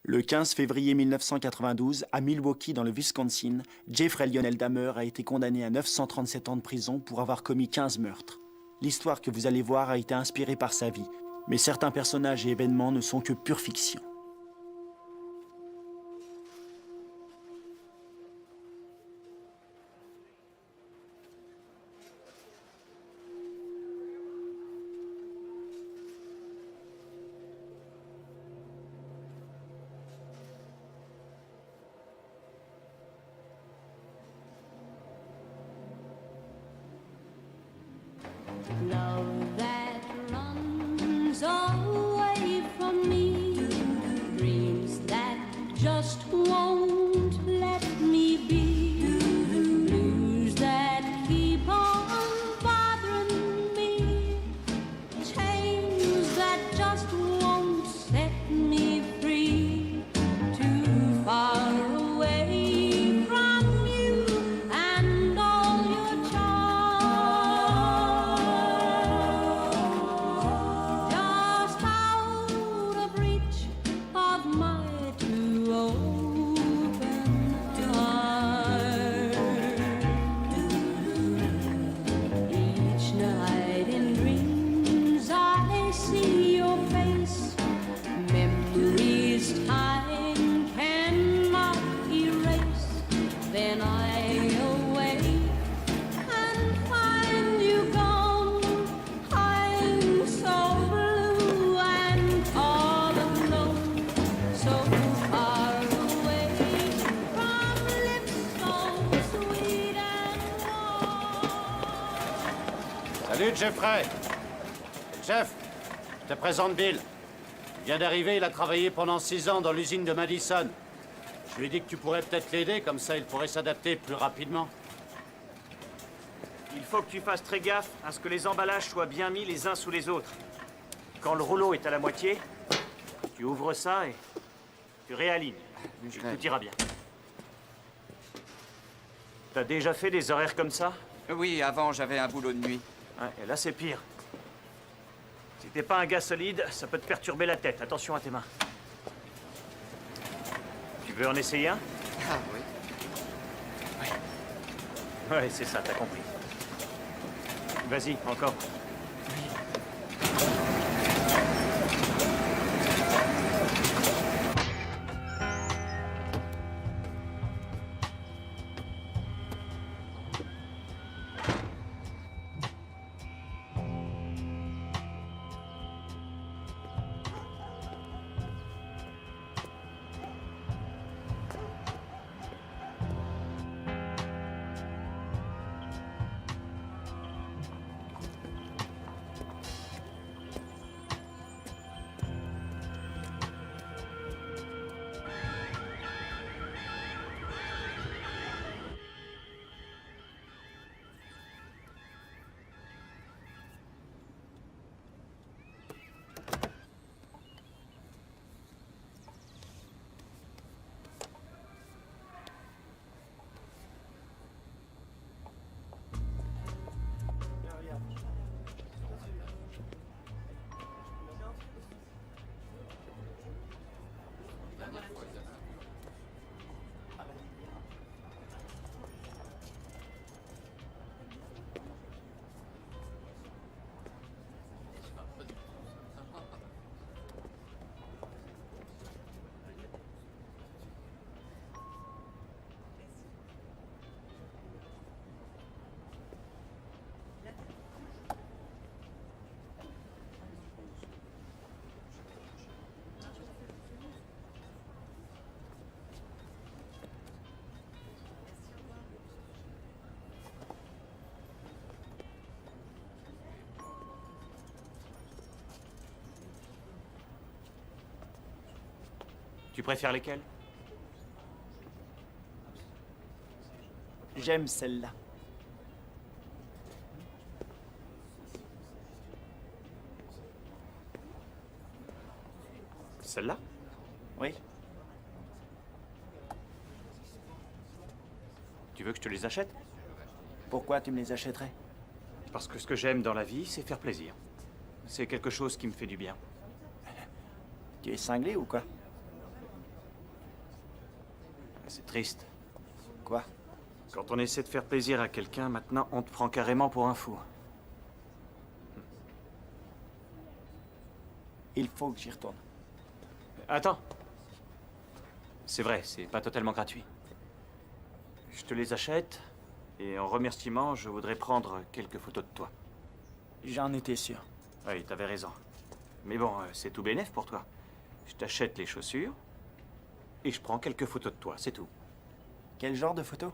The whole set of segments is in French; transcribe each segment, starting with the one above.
Le 15 février 1992, à Milwaukee, dans le Wisconsin, Jeffrey Lionel Dahmer a été condamné à 937 ans de prison pour avoir commis 15 meurtres. L'histoire que vous allez voir a été inspirée par sa vie, mais certains personnages et événements ne sont que pure fiction. Love that runs away from me, dreams that just won't let me be, blues that keep on bothering me, chains that just won't set me free, too far away from you and all your charms. Just out of reach of my too open heart. Each night in dreams I see your face, memories time cannot erase. Then I awake and find you gone. I'm so blue and all alone, so far away from lips so sweet and warm. Salut, Jeffrey. Jeff, je te présente Bill. Il vient d'arriver, il a travaillé pendant 6 ans dans l'usine de Madison. Je lui ai dit que tu pourrais peut-être l'aider, comme ça il pourrait s'adapter plus rapidement. Il faut que tu fasses très gaffe à ce que les emballages soient bien mis les uns sous les autres. Quand le rouleau est à la moitié, tu ouvres ça et tu réalignes. Et tout ira bien. T'as déjà fait des horaires comme ça? Oui, avant, j'avais un boulot de nuit. Ouais, et là, c'est pire. Si t'es pas un gars solide, ça peut te perturber la tête. Attention à tes mains. Tu veux en essayer un? Ah oui. Ouais, c'est ça, t'as compris. Vas-y, encore. Tu préfères lesquels? J'aime celle-là. Celle-là? Oui. Tu veux que je te les achète? Pourquoi tu me les achèterais? Parce que ce que j'aime dans la vie, c'est faire plaisir. C'est quelque chose qui me fait du bien. Tu es cinglé ou quoi? C'est triste. Quoi? Quand on essaie de faire plaisir à quelqu'un, maintenant, on te prend carrément pour un fou. Il faut que j'y retourne. Attends. C'est vrai, c'est pas totalement gratuit. Je te les achète, et en remerciement, je voudrais prendre quelques photos de toi. J'en étais sûr. Oui, t'avais raison. Mais bon, c'est tout bénef pour toi. Je t'achète les chaussures, et je prends quelques photos de toi, c'est tout. Quel genre de photo?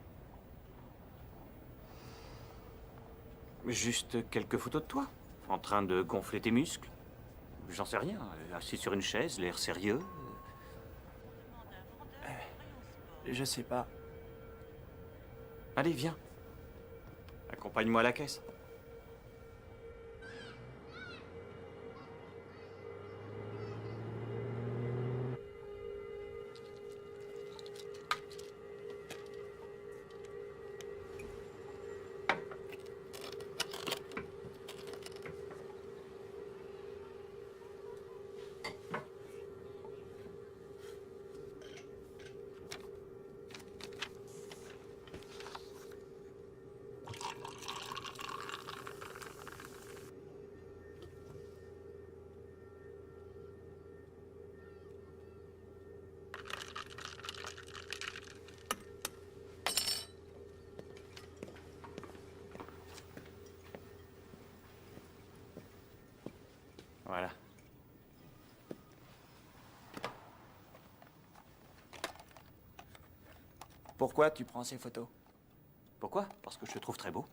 Juste quelques photos de toi, en train de gonfler tes muscles. J'en sais rien, assis sur une chaise, l'air sérieux. Je sais pas. Allez, viens. Accompagne-moi à la caisse. Voilà. Pourquoi tu prends ces photos? Pourquoi? Parce que je te trouve très beau.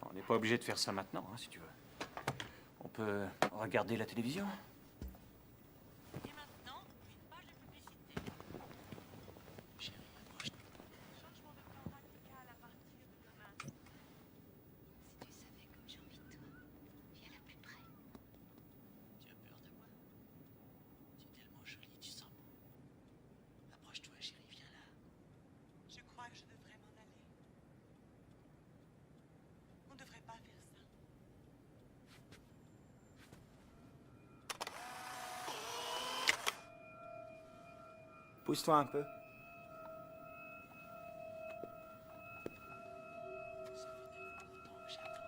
On n'est pas obligé de faire ça maintenant, hein, si tu veux. On peut regarder la télévision. Et maintenant, une page de publicité. Changement de plan radical à partir de demain. Si tu savais comme j'ai envie de toi, viens là plus près. Tu as peur de moi? Tu es tellement jolie, tu sens bon. Approche-toi, chérie, viens là. Je crois que je devrais m'en aller. On ne devrait pas faire ça. Pousse-toi un peu. Ça fait longtemps que j'attends.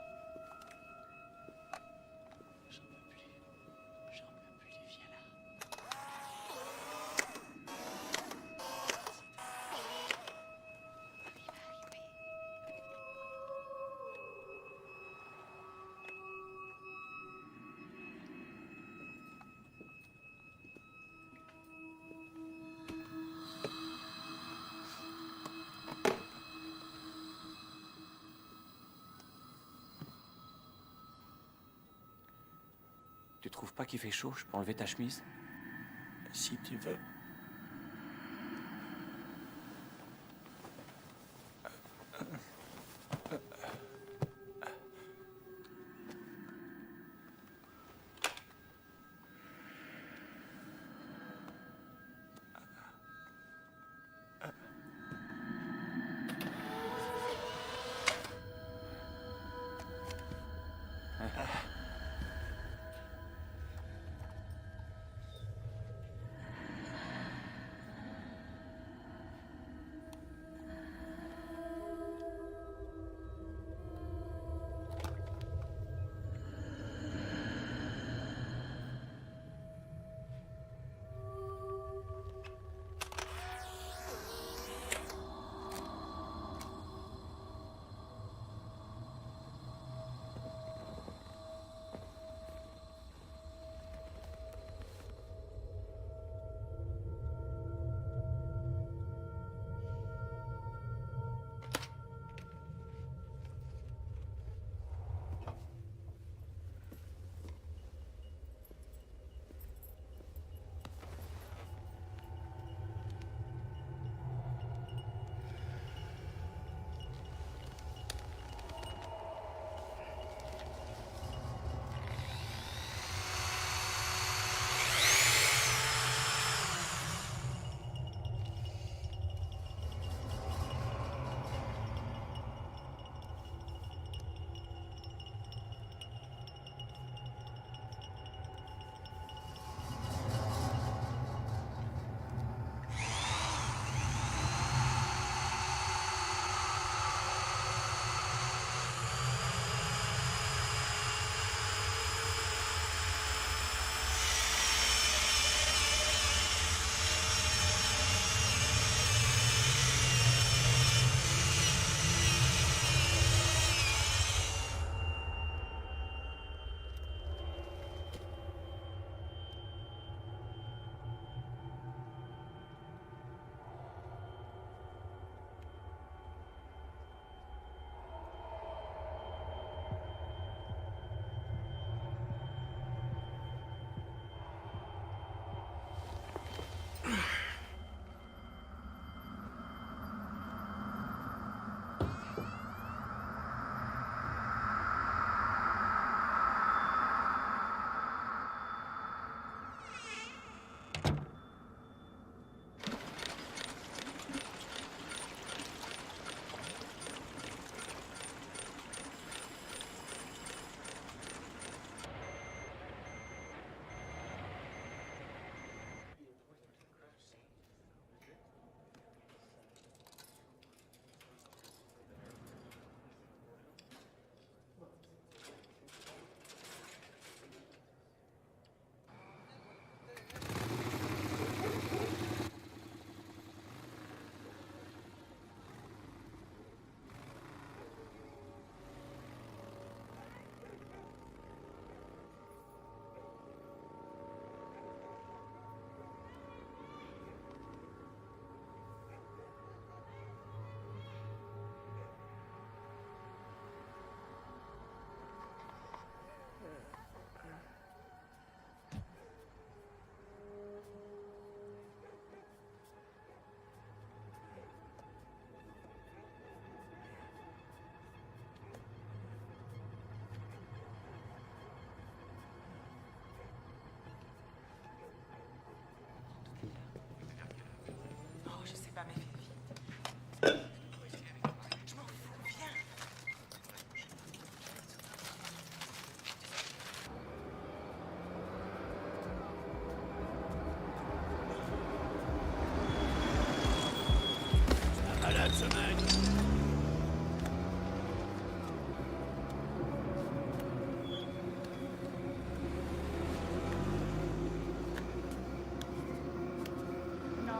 J'en peux plus. J'en peux plus, viens là. Tu trouves pas qu'il fait chaud? Je peux enlever ta chemise? Si tu veux.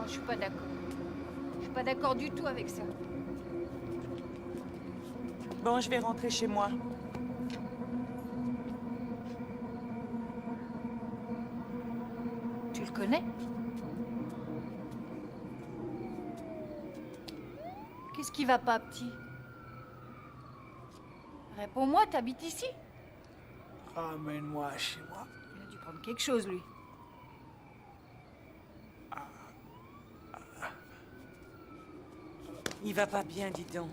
Non, je suis pas d'accord. Je suis pas d'accord du tout avec ça. Bon, je vais rentrer chez moi. Tu le connais? Qu'est-ce qui va pas, petit? Réponds-moi, t'habites ici? Ramène-moi chez moi. Il a dû prendre quelque chose, lui. Il va pas bien, dis donc.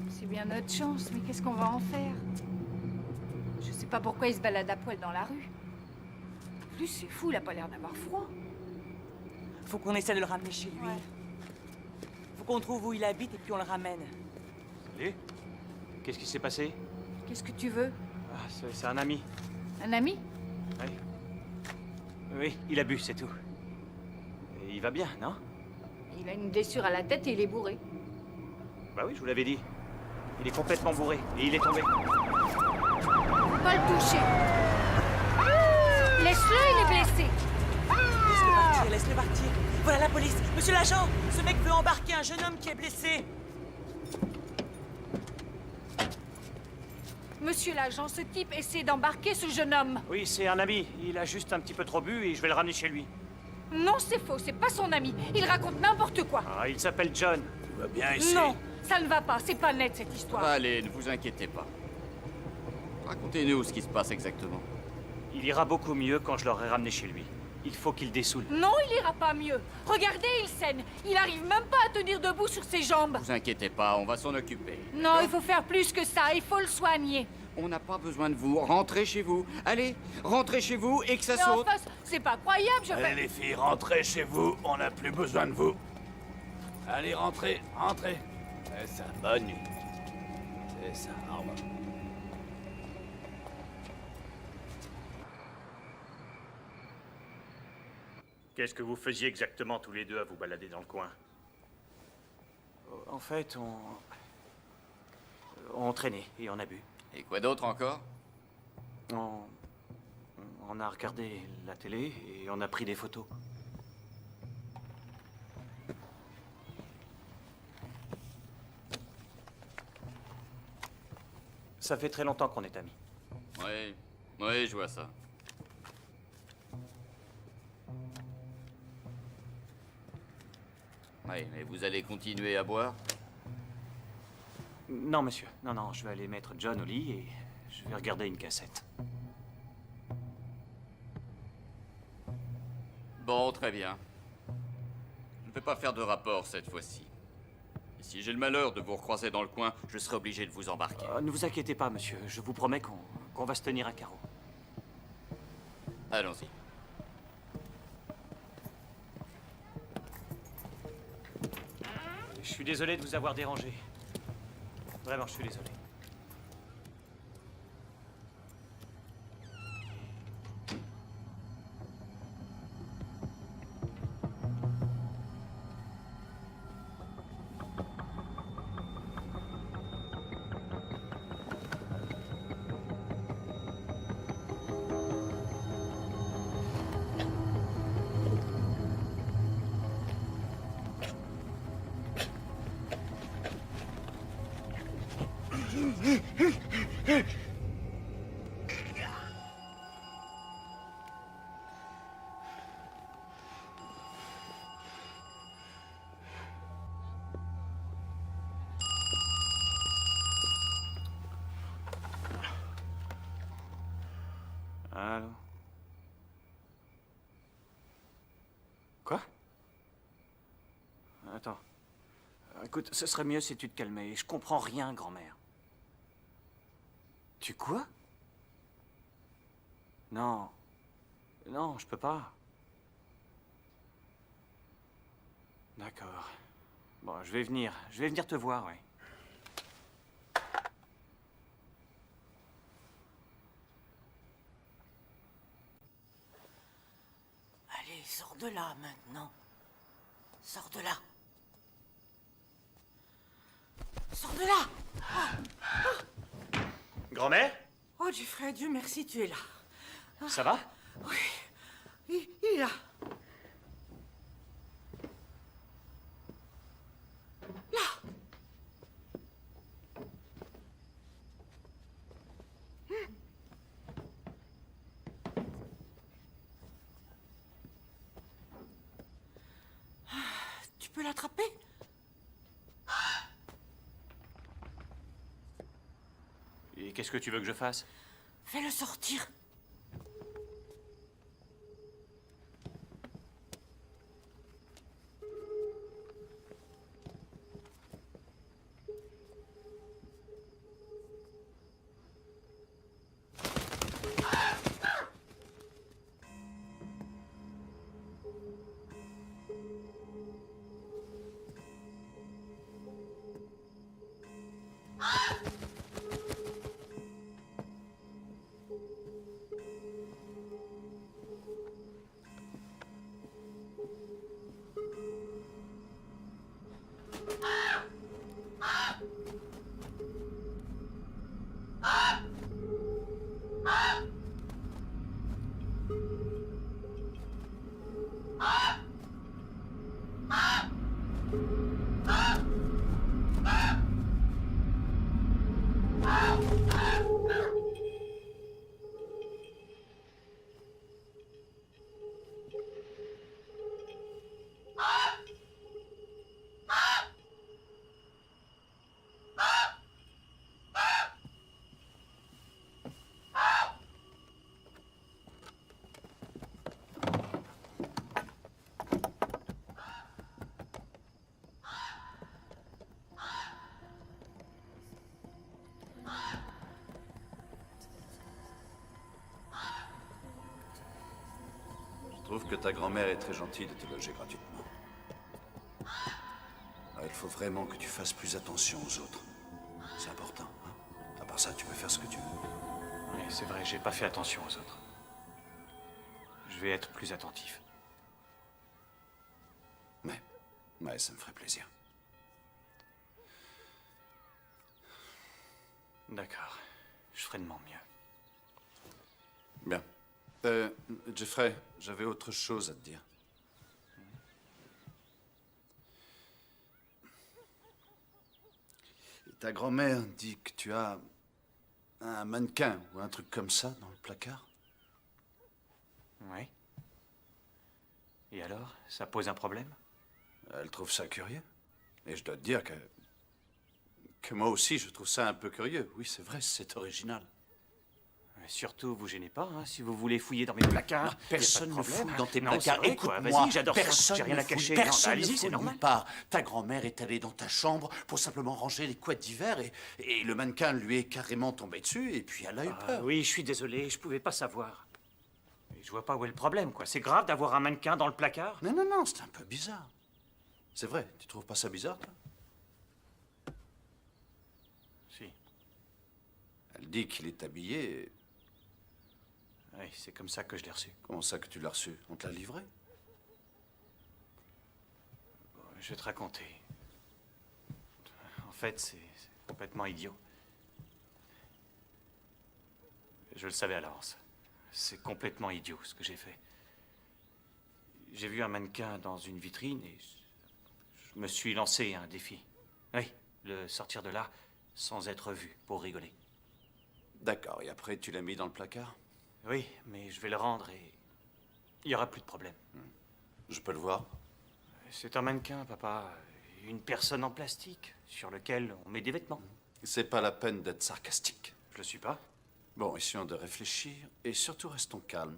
C'est bien notre chance, mais qu'est-ce qu'on va en faire? Je sais pas pourquoi il se balade à poil dans la rue. En plus, c'est fou, il a pas l'air d'avoir froid. Faut qu'on essaie de le ramener chez lui. Ouais. Faut qu'on trouve où il habite et puis on le ramène. Salut. Qu'est-ce qui s'est passé? Qu'est-ce que tu veux? Ah, c'est un ami. Un ami? Oui. Oui, il a bu, c'est tout. Et il va bien, non? Il a une blessure à la tête et il est bourré. Bah oui, je vous l'avais dit. Il est complètement bourré et il est tombé. Faut pas le toucher. Laisse-le, il est blessé. Laisse-le partir, laisse-le partir. Voilà la police. Monsieur l'agent, ce mec veut embarquer un jeune homme qui est blessé. Monsieur l'agent, ce type essaie d'embarquer ce jeune homme. Oui, c'est un ami. Il a juste un petit peu trop bu et je vais le ramener chez lui. Non, c'est faux, c'est pas son ami. Il raconte n'importe quoi. Ah, il s'appelle John. Tout va bien ici. Non, ça ne va pas, c'est pas net cette histoire. Allez, ne vous inquiétez pas. Racontez-nous ce qui se passe exactement. Il ira beaucoup mieux quand je l'aurai ramené chez lui. Il faut qu'il dessoule. Non, il ira pas mieux. Regardez, il saigne. Il arrive même pas à tenir debout sur ses jambes. Ne vous inquiétez pas, on va s'en occuper. Non, il faut faire plus que ça, il faut le soigner. On n'a pas besoin de vous. Rentrez chez vous. Allez, rentrez chez vous et que ça Mais saute. enfin, c'est pas croyable, je Allez vais... les filles, rentrez chez vous, on n'a plus besoin de vous. Allez, rentrez, rentrez. C'est ça, bonne nuit. C'est ça, au revoir. Qu'est-ce que vous faisiez exactement tous les deux à vous balader dans le coin? En fait, on traînait et on a bu. Et quoi d'autre encore? On a regardé la télé et on a pris des photos. Ça fait très longtemps qu'on est amis. Oui, oui, je vois ça. Oui, mais vous allez continuer à boire? Non, monsieur. Non, non, je vais aller mettre John au lit et je vais regarder une cassette. Bon, très bien. Je ne vais pas faire de rapport cette fois-ci. Et si j'ai le malheur de vous recroiser dans le coin, je serai obligé de vous embarquer. Ne vous inquiétez pas, monsieur. Je vous promets qu'on va se tenir à carreau. Allons-y. Je suis désolé de vous avoir dérangé. Vraiment, je suis désolé. Allô? Quoi? Attends. Écoute, ce serait mieux si tu te calmais. Je comprends rien, grand-mère. Tu quoi? Non. Non, je peux pas. D'accord. Bon, je vais venir. Je vais venir te voir, oui. Allez, sors de là maintenant. Sors de là. Sors de là. Grand-mère? Oh, Jeffrey, Dieu merci, tu es là. Ça va? Oui, il est là. peux l'attraper? Et qu'est-ce que tu veux que je fasse? Fais-le sortir. Je trouve que ta grand-mère est très gentille de te loger gratuitement. Il faut vraiment que tu fasses plus attention aux autres. C'est important, hein? À part ça, tu peux faire ce que tu veux. Oui, c'est vrai, j'ai pas fait attention aux autres. Je vais être plus attentif. Ouais, ça me ferait plaisir. D'accord, je ferai de mon mieux. Bien. Jeffrey, j'avais autre chose à te dire. Ta grand-mère dit que tu as un mannequin ou un truc comme ça dans le placard. Oui. Et alors, ça pose un problème? Elle trouve ça curieux. Et je dois te dire que moi aussi, je trouve ça un peu curieux. Oui, c'est vrai, c'est original. Surtout, vous gênez pas, hein, si vous voulez fouiller dans mes placards. Non, personne ne fouille dans tes non, placards. c'est vrai, quoi. Écoute-moi, Vas-y, j'adore ça. personne J'ai rien ne à cacher. fouille, Non, personne allez-y, ne c'est fouille normal. nulle part. Ta grand-mère est allée dans ta chambre pour simplement ranger les couettes d'hiver et le mannequin lui est carrément tombé dessus et puis elle a eu peur. Oui, je suis désolé, je pouvais pas savoir. Et je vois pas où est le problème, quoi. C'est grave d'avoir un mannequin dans le placard? Non, c'est un peu bizarre. C'est vrai, tu trouves pas ça bizarre, toi? Si. Elle dit qu'il est habillé. Et... Oui, c'est comme ça que je l'ai reçu. Comment ça que tu l'as reçu? On te l'a livré? Bon, je vais te raconter. En fait, c'est complètement idiot. Je le savais à l'avance. C'est complètement idiot, ce que j'ai fait. J'ai vu un mannequin dans une vitrine et je me suis lancé un défi. Oui, le sortir de là sans être vu, pour rigoler. D'accord, et après tu l'as mis dans le placard? Oui, mais je vais le rendre et il n'y aura plus de problème. Je peux le voir? C'est un mannequin, papa. Une personne en plastique sur lequel on met des vêtements. C'est pas la peine d'être sarcastique. Je le suis pas. Bon, essayons de réfléchir et surtout restons calmes.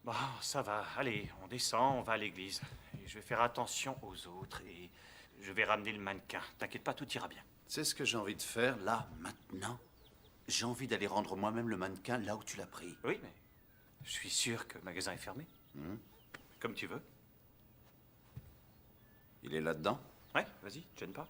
Bon, ça va. Allez, on descend, on va à l'église. Et je vais faire attention aux autres et je vais ramener le mannequin. T'inquiète pas, tout ira bien. C'est ce que j'ai envie de faire, là, maintenant. J'ai envie d'aller rendre moi-même le mannequin là où tu l'as pris. Oui, mais je suis sûr que le magasin est fermé. Comme tu veux. Il est là-dedans? Ouais, vas-y, te gêne pas.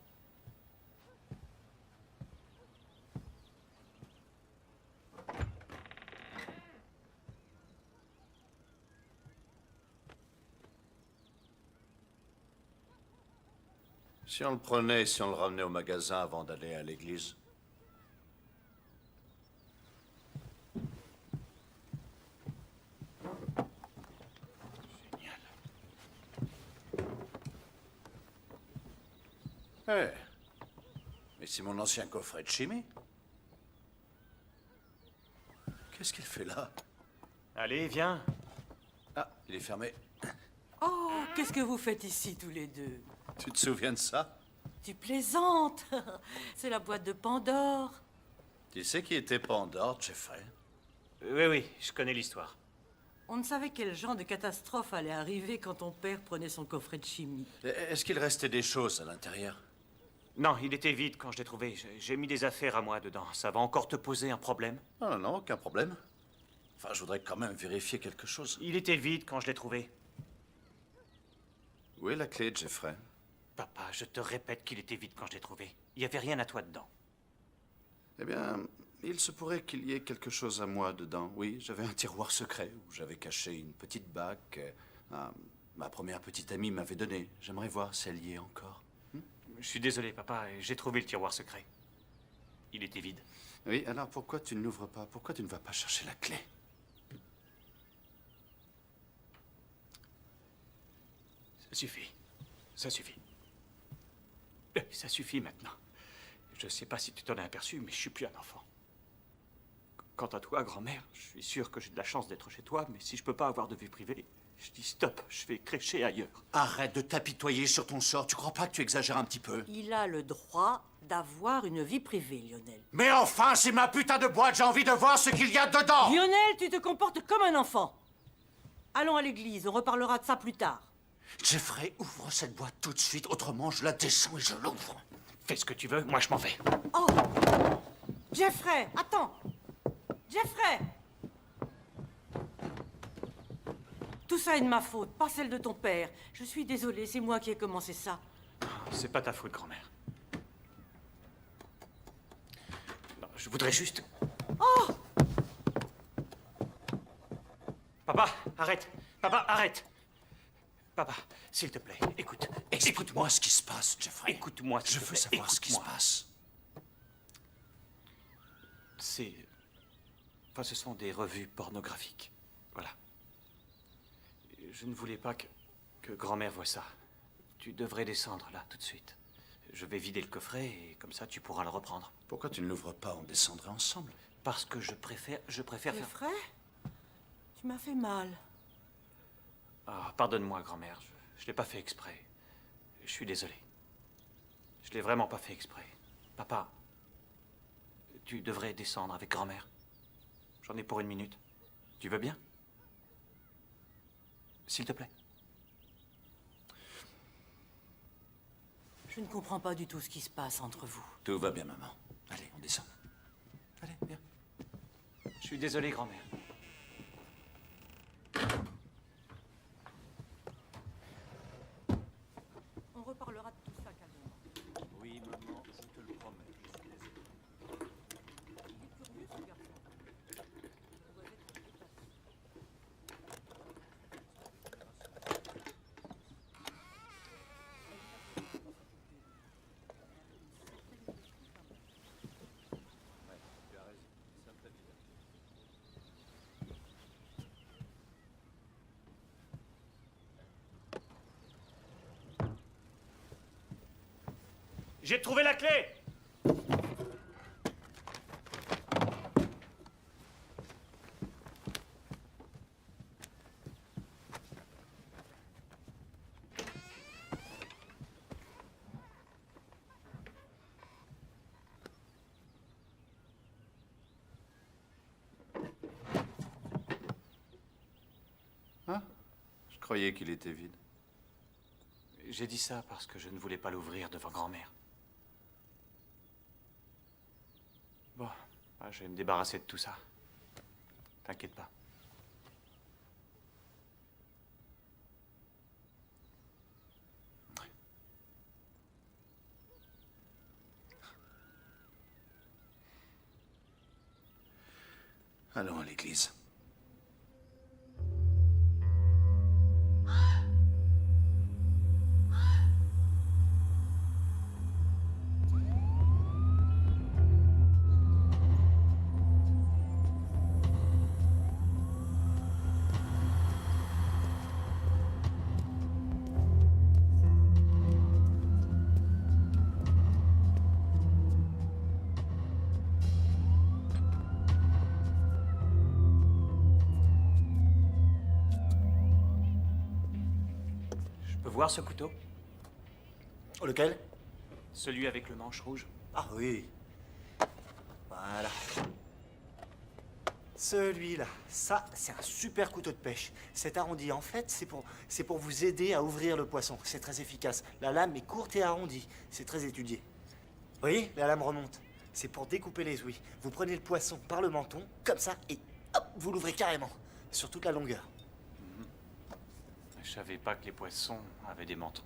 Si on le prenait et si on le ramenait au magasin avant d'aller à l'église? Génial. Mais c'est mon ancien coffret de chimie. Qu'est-ce qu'il fait là? Allez, viens. Ah, il est fermé. Oh, qu'est-ce que vous faites ici tous les deux? Tu te souviens de ça? Tu plaisantes. C'est la boîte de Pandore. Tu sais qui était Pandore, Jeffrey? Oui, oui, je connais l'histoire. On ne savait quel genre de catastrophe allait arriver quand ton père prenait son coffret de chimie. Est-ce qu'il restait des choses à l'intérieur? Non, il était vide quand je l'ai trouvé. J'ai mis des affaires à moi dedans. Ça va encore te poser un problème? Non, non, non, aucun problème. Enfin, je voudrais quand même vérifier quelque chose. Il était vide quand je l'ai trouvé. Où est la clé, Jeffrey? Papa, je te répète qu'il était vide quand je l'ai trouvé. Il n'y avait rien à toi dedans. Eh bien, il se pourrait qu'il y ait quelque chose à moi dedans. Oui, j'avais un tiroir secret où j'avais caché une petite bague que ma première petite amie m'avait donnée. J'aimerais voir si elle y est encore. Je suis désolé, papa, j'ai trouvé le tiroir secret. Il était vide. Oui, alors pourquoi tu ne l'ouvres pas? Pourquoi tu ne vas pas chercher la clé? Ça suffit. Ça suffit. Ça suffit maintenant. Je sais pas si tu t'en es aperçu, mais je suis plus un enfant. Quant à toi, grand-mère, je suis sûr que j'ai de la chance d'être chez toi, mais si je peux pas avoir de vie privée, je dis stop, je vais crécher ailleurs. Arrête de t'apitoyer sur ton sort. Tu crois pas que tu exagères un petit peu? Il a le droit d'avoir une vie privée, Lionel. Mais enfin, c'est ma putain de boîte. J'ai envie de voir ce qu'il y a dedans. Lionel, tu te comportes comme un enfant. Allons à l'église, on reparlera de ça plus tard. Jeffrey, ouvre cette boîte tout de suite, autrement je la descends et je l'ouvre. Fais ce que tu veux, moi je m'en vais. Oh! Jeffrey, attends! Jeffrey! Tout ça est de ma faute, pas celle de ton père. Je suis désolée, c'est moi qui ai commencé ça. C'est pas ta faute, grand-mère. Non, je voudrais juste... Oh! Papa, arrête! Papa, arrête! Papa, s'il te plaît, écoute. Écoute-moi ce qui se passe, Jeffrey. Écoute-moi, s'il Je te veux plaît, savoir ce qui se écoute-moi. passe. Ce sont des revues pornographiques. Voilà. Je ne voulais pas que grand-mère voie ça. Tu devrais descendre là, tout de suite. Je vais vider le coffret et comme ça tu pourras le reprendre. Pourquoi tu ne l'ouvres pas? On descendrait ensemble. Parce que je préfère faire... Jeffrey? Tu m'as fait mal. Ah, pardonne-moi, grand-mère. Je l'ai pas fait exprès. Je suis désolé. Je l'ai vraiment pas fait exprès. Papa, tu devrais descendre avec grand-mère. J'en ai pour 1 minute. Tu veux bien? S'il te plaît. Je ne comprends pas du tout ce qui se passe entre vous. Tout va bien, maman. Allez, on descend. Allez, viens. Je suis désolé, grand-mère. On reparlera de tout ça calmement. Oui, maman, je te le promets. Je suis désolé. Il est curieux, ce garçon. Il doit être déplacé. Tu as raison. Ça me fait bizarre. J'ai trouvé la clé! Hein? Je croyais qu'il était vide. J'ai dit ça parce que je ne voulais pas l'ouvrir devant grand-mère. Bon, je vais me débarrasser de tout ça. T'inquiète pas. Allons à l'église. peut voir ce couteau? Lequel? Celui avec le manche rouge. Ah oui. Voilà. Celui-là, ça, c'est un super couteau de pêche. Cet arrondi, en fait, c'est pour vous aider à ouvrir le poisson. C'est très efficace. La lame est courte et arrondie. C'est très étudié. Vous voyez, la lame remonte. C'est pour découper les ouïes. Vous prenez le poisson par le menton, comme ça, et hop, vous l'ouvrez carrément. Sur toute la longueur. Je savais pas que les poissons avaient des mentons.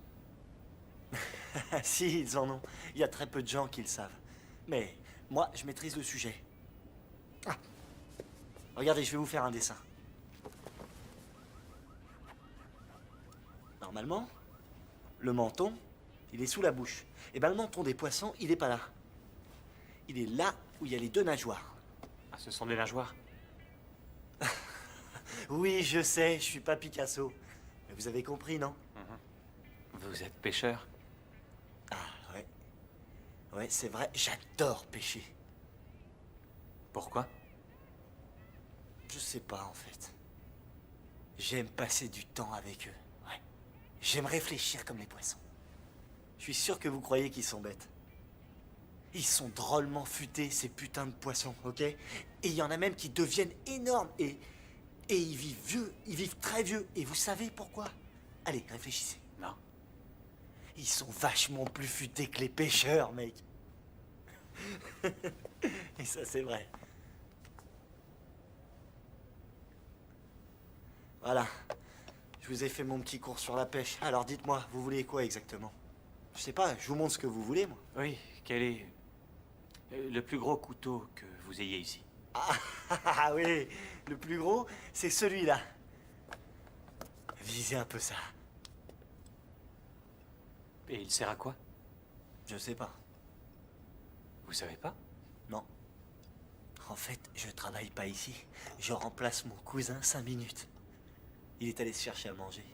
Si, ils en ont. Il y a très peu de gens qui le savent. Mais moi, je maîtrise le sujet. Ah. Regardez, je vais vous faire un dessin. Normalement, le menton, il est sous la bouche. Et bien, le menton des poissons, il n'est pas là. Il est là où il y a les deux nageoires. Ah, ce sont des nageoires? Oui, je sais, je suis pas Picasso. Mais vous avez compris, non? Vous êtes pêcheur? Ah, ouais. Ouais, c'est vrai, j'adore pêcher. Pourquoi? Je sais pas, en fait. J'aime passer du temps avec eux, ouais. J'aime réfléchir comme les poissons. Je suis sûr que vous croyez qu'ils sont bêtes. Ils sont drôlement futés, ces putains de poissons, ok? Et il y en a même qui deviennent énormes et ils vivent vieux, ils vivent très vieux. Et vous savez pourquoi? Allez, réfléchissez. Non. Ils sont vachement plus futés que les pêcheurs, mec. Et ça, c'est vrai. Voilà. Je vous ai fait mon petit cours sur la pêche. Alors dites-moi, vous voulez quoi exactement? Je sais pas, je vous montre ce que vous voulez, moi. Oui, quel est le plus gros couteau que vous ayez ici? Ah oui, le plus gros, c'est celui-là. Visez un peu ça. Et il sert à quoi? Je sais pas. Vous savez pas? Non. En fait, je travaille pas ici. Je remplace mon cousin 5 minutes. Il est allé se chercher à manger.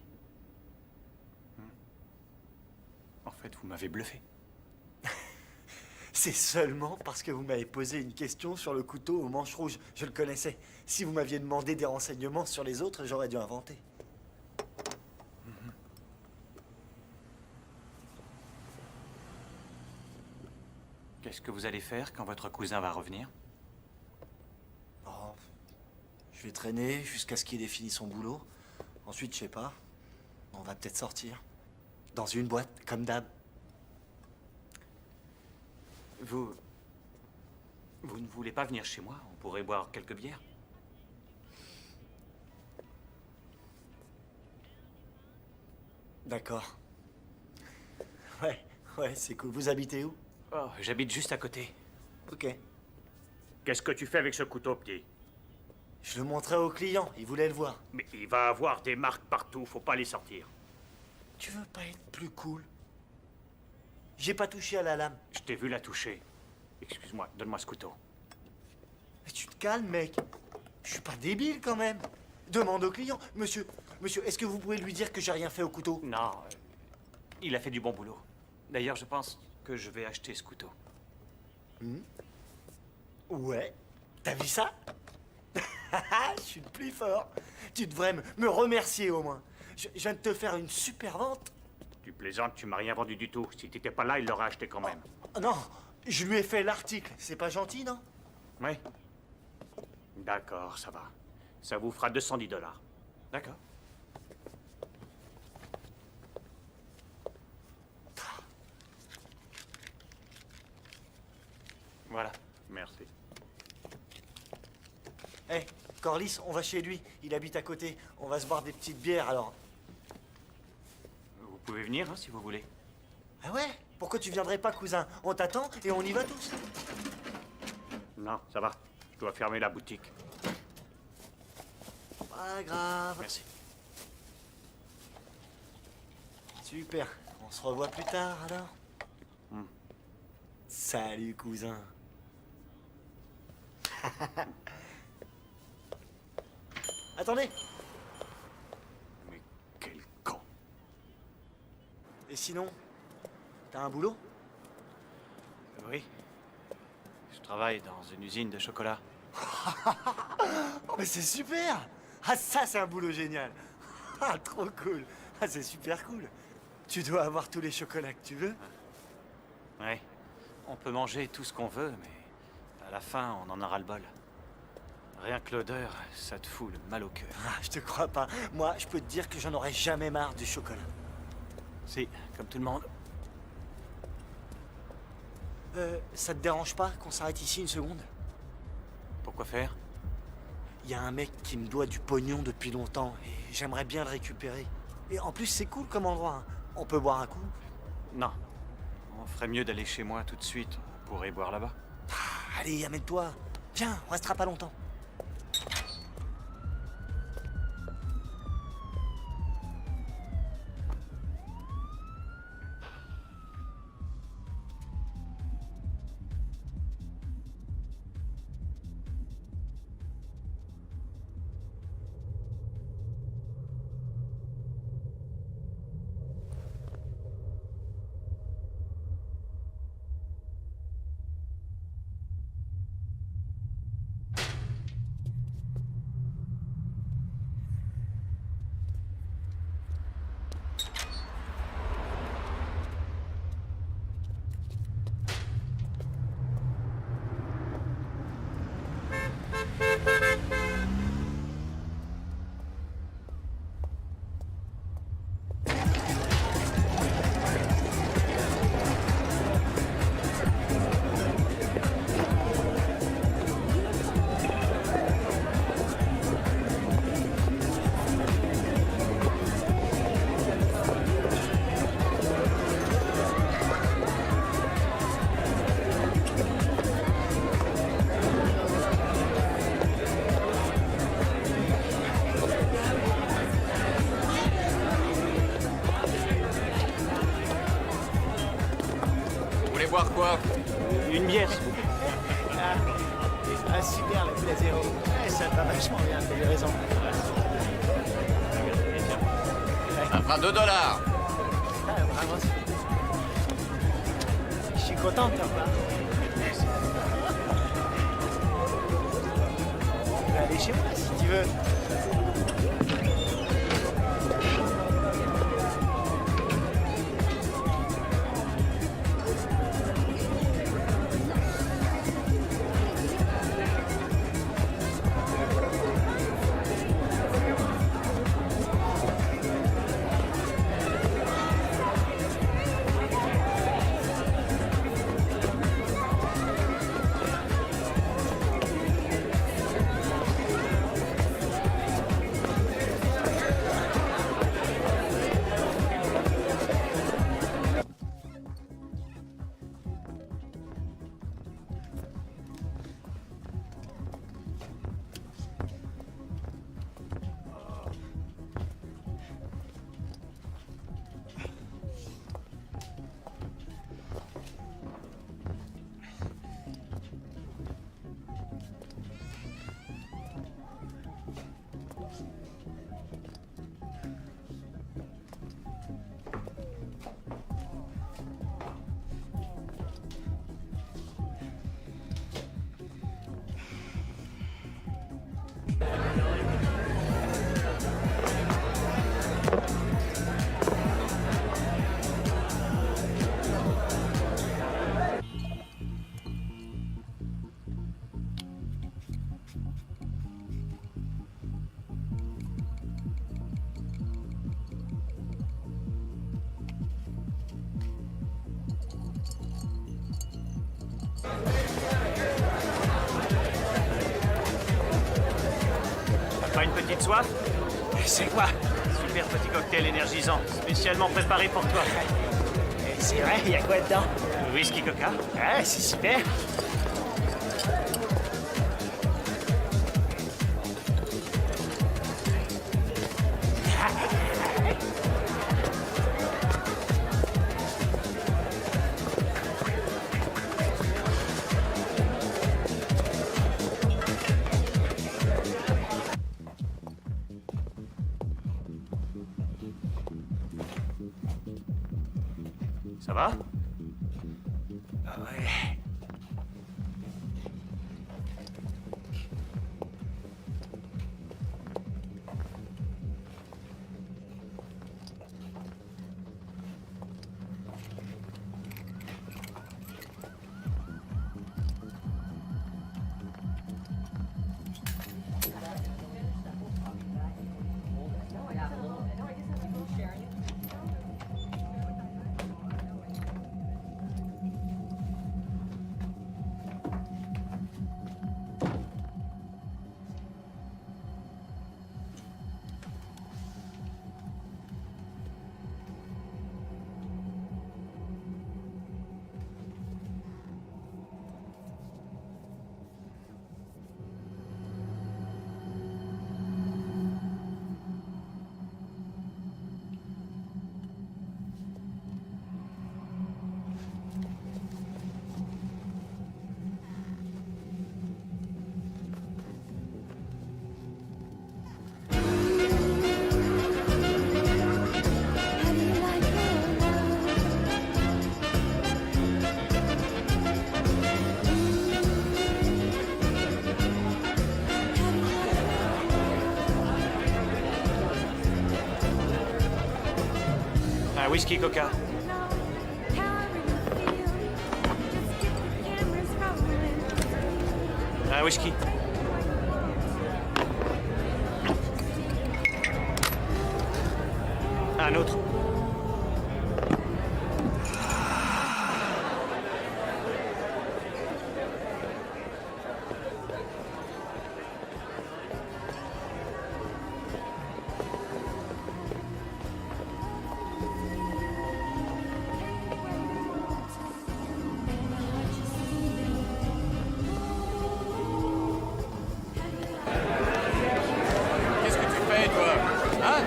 En fait, vous m'avez bluffé. C'est seulement parce que vous m'avez posé une question sur le couteau au manche rouge. Je le connaissais. Si vous m'aviez demandé des renseignements sur les autres, j'aurais dû inventer. Qu'est-ce que vous allez faire quand votre cousin va revenir? Oh, je vais traîner jusqu'à ce qu'il ait fini son boulot. Ensuite, je sais pas. On va peut-être sortir. Dans une boîte, comme d'hab. Vous ne voulez pas venir chez moi? On pourrait boire quelques bières? D'accord. Ouais, c'est cool. Vous habitez où? Oh, j'habite juste à côté. Ok. Qu'est-ce que tu fais avec ce couteau, petit? Je le montrais au client, il voulait le voir. Mais il va avoir des marques partout, faut pas les sortir. Tu veux pas être plus cool? J'ai pas touché à la lame. Je t'ai vu la toucher. Excuse-moi, donne-moi ce couteau. Mais tu te calmes, mec. Je suis pas débile quand même. Demande au client. Monsieur, est-ce que vous pouvez lui dire que j'ai rien fait au couteau? Non, il a fait du bon boulot. D'ailleurs, je pense que je vais acheter ce couteau. Ouais. T'as vu ça? Je suis le plus fort. Tu devrais me remercier au moins. Je viens de te faire une super vente. Tu plaisantes, tu m'as rien vendu du tout. Si t'étais pas là, il l'aurait acheté quand même. Oh, non, je lui ai fait l'article. C'est pas gentil, non? Oui. D'accord, ça va. Ça vous fera 210 $. D'accord. Voilà. Merci. Hé, Corliss, on va chez lui. Il habite à côté. On va se boire des petites bières, alors. Vous pouvez venir, hein, si vous voulez. Ah ouais? Pourquoi tu viendrais pas, cousin? On t'attend et on y va tous. Non, ça va. Je dois fermer la boutique. Pas grave. Merci. Super. On se revoit plus tard, alors. Salut, cousin. Attendez. Mais quel con. Et sinon, t'as un boulot? Oui. Je travaille dans une usine de chocolat. Oh, mais c'est super! Ah, ça, c'est un boulot génial! Ah, trop cool! Ah, c'est super cool! Tu dois avoir tous les chocolats que tu veux. Ouais. On peut manger tout ce qu'on veut, mais à la fin, on en aura le bol. Rien que l'odeur, ça te fout le mal au cœur. Ah, je te crois pas. Moi, je peux te dire que j'en aurais jamais marre du chocolat. Si, comme tout le monde. Ça te dérange pas qu'on s'arrête ici une seconde? Pourquoi faire? Il y a un mec qui me doit du pognon depuis longtemps et j'aimerais bien le récupérer. Et en plus, c'est cool comme endroit. Hein. On peut boire un coup? Non. On ferait mieux d'aller chez moi tout de suite. On pourrait boire là-bas. Ah, allez, amène-toi. Viens, on restera pas longtemps. Vous voulez boire quoi? Une bière. Ah, super, la boule à zéro. Ouais, ça te va vachement bien, t'as eu raison. Ça fera $2. Ah, bravo. Je suis content de te revoir. Tu peux aller chez moi si tu veux. Pas une petite soif? C'est quoi? Super petit cocktail énergisant, spécialement préparé pour toi. C'est vrai, il y a quoi dedans? Whisky coca? Ouais, c'est super. Ça va? Ouais. Un whisky coca. Un whisky. Un autre. Qu'est-ce que tu fais, toi? Hein?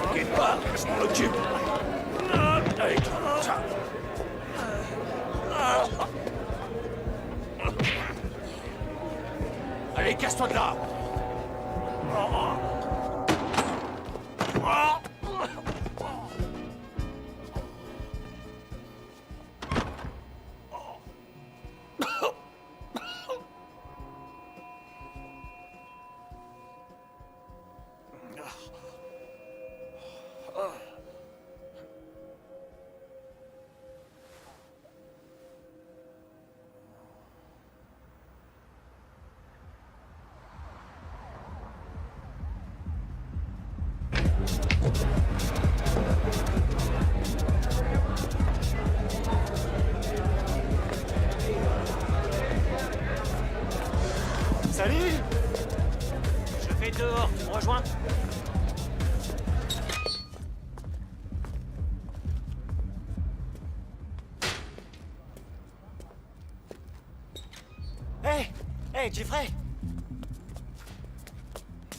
T'inquiète pas, je m'en occupe. Allez, ça. Allez, casse-toi de là. Salut! Je vais dehors, tu me rejoins? Hé! Hé, Jeffrey!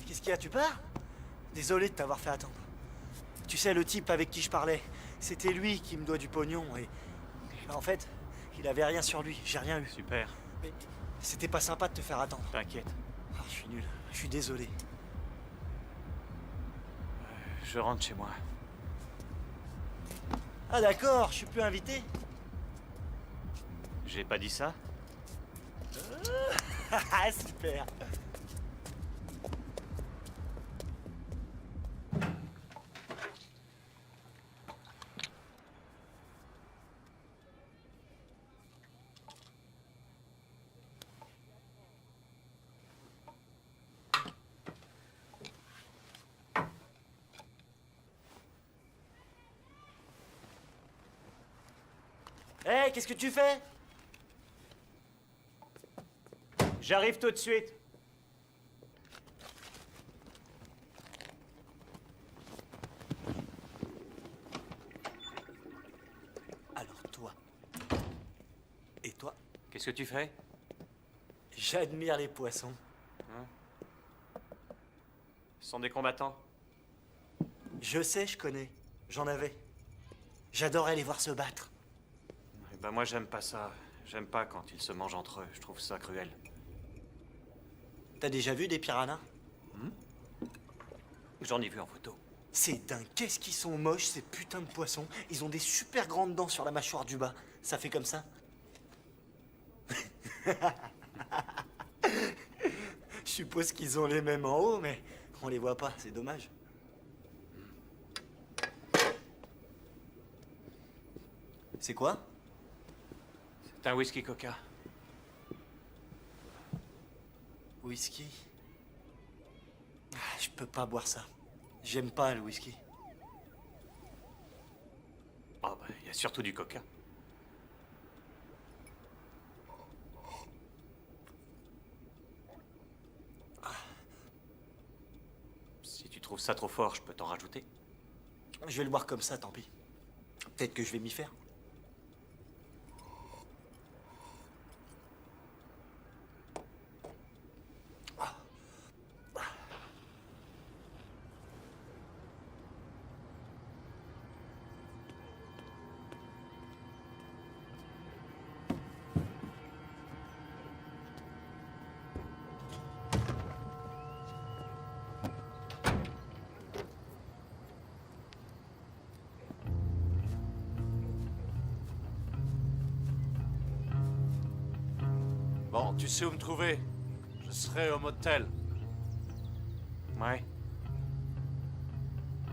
Qu'est-ce qu'il y a, tu pars? Désolé de t'avoir fait attendre. Tu sais, le type avec qui je parlais, c'était lui qui me doit du pognon et en fait, il avait rien sur lui, j'ai rien eu. Super. Mais c'était pas sympa de te faire attendre. T'inquiète. Ah, je suis nul, je suis désolé. Je rentre chez moi. Ah d'accord, je suis plus invité? J'ai pas dit ça? Ah super! Hé, qu'est-ce que tu fais? J'arrive tout de suite. Alors toi. Et toi? Qu'est-ce que tu fais? J'admire les poissons. Ce sont des combattants. Je sais, je connais. J'en avais. J'adorais les voir se battre. Eh ben moi j'aime pas ça. J'aime pas quand ils se mangent entre eux. Je trouve ça cruel. T'as déjà vu des piranhas? J'en ai vu en photo. C'est dingue. Qu'est-ce qu'ils sont moches, ces putains de poissons. Ils ont des super grandes dents sur la mâchoire du bas. Ça fait comme ça. Je suppose qu'ils ont les mêmes en haut, mais on les voit pas. C'est dommage. C'est quoi? C'est un whisky coca. Whisky? Ah, je peux pas boire ça. J'aime pas le whisky. Ah bah il y a surtout du coca. Si tu trouves ça trop fort, je peux t'en rajouter. Je vais le boire comme ça, tant pis. Peut-être que je vais m'y faire. Bon, tu sais où me trouver. Je serai au motel. Ouais.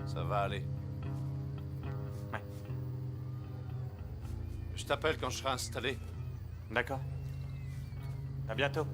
Ça va aller. Ouais. Je t'appelle quand je serai installé. D'accord. À bientôt.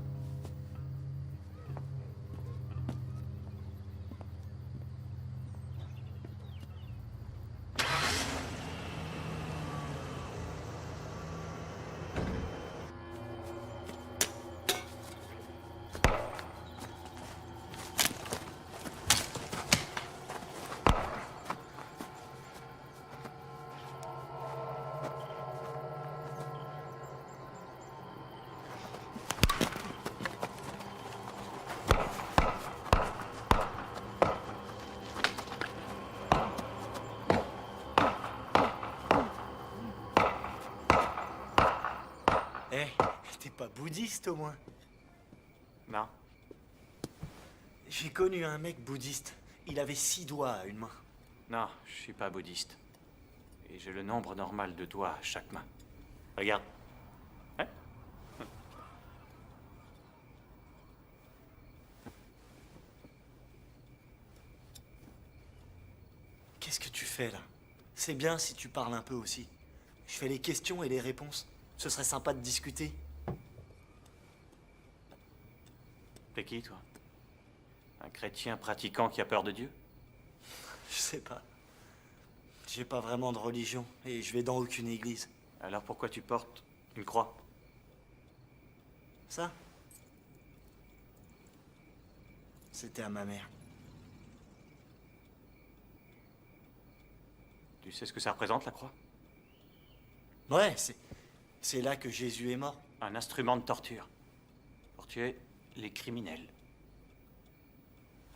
Eh, t'es pas bouddhiste au moins? Non. J'ai connu un mec bouddhiste. Il avait 6 doigts à une main. Non, je suis pas bouddhiste. Et j'ai le nombre normal de doigts à chaque main. Regarde. Hein? Qu'est-ce que tu fais là? C'est bien si tu parles un peu aussi. Je fais les questions et les réponses. Ce serait sympa de discuter. T'es qui, toi? Un chrétien pratiquant qui a peur de Dieu? Je sais pas. J'ai pas vraiment de religion et je vais dans aucune église. Alors pourquoi tu portes une croix? Ça? C'était à ma mère. Tu sais ce que ça représente, la croix? Ouais, c'est là que Jésus est mort. Un instrument de torture. Pour tuer les criminels.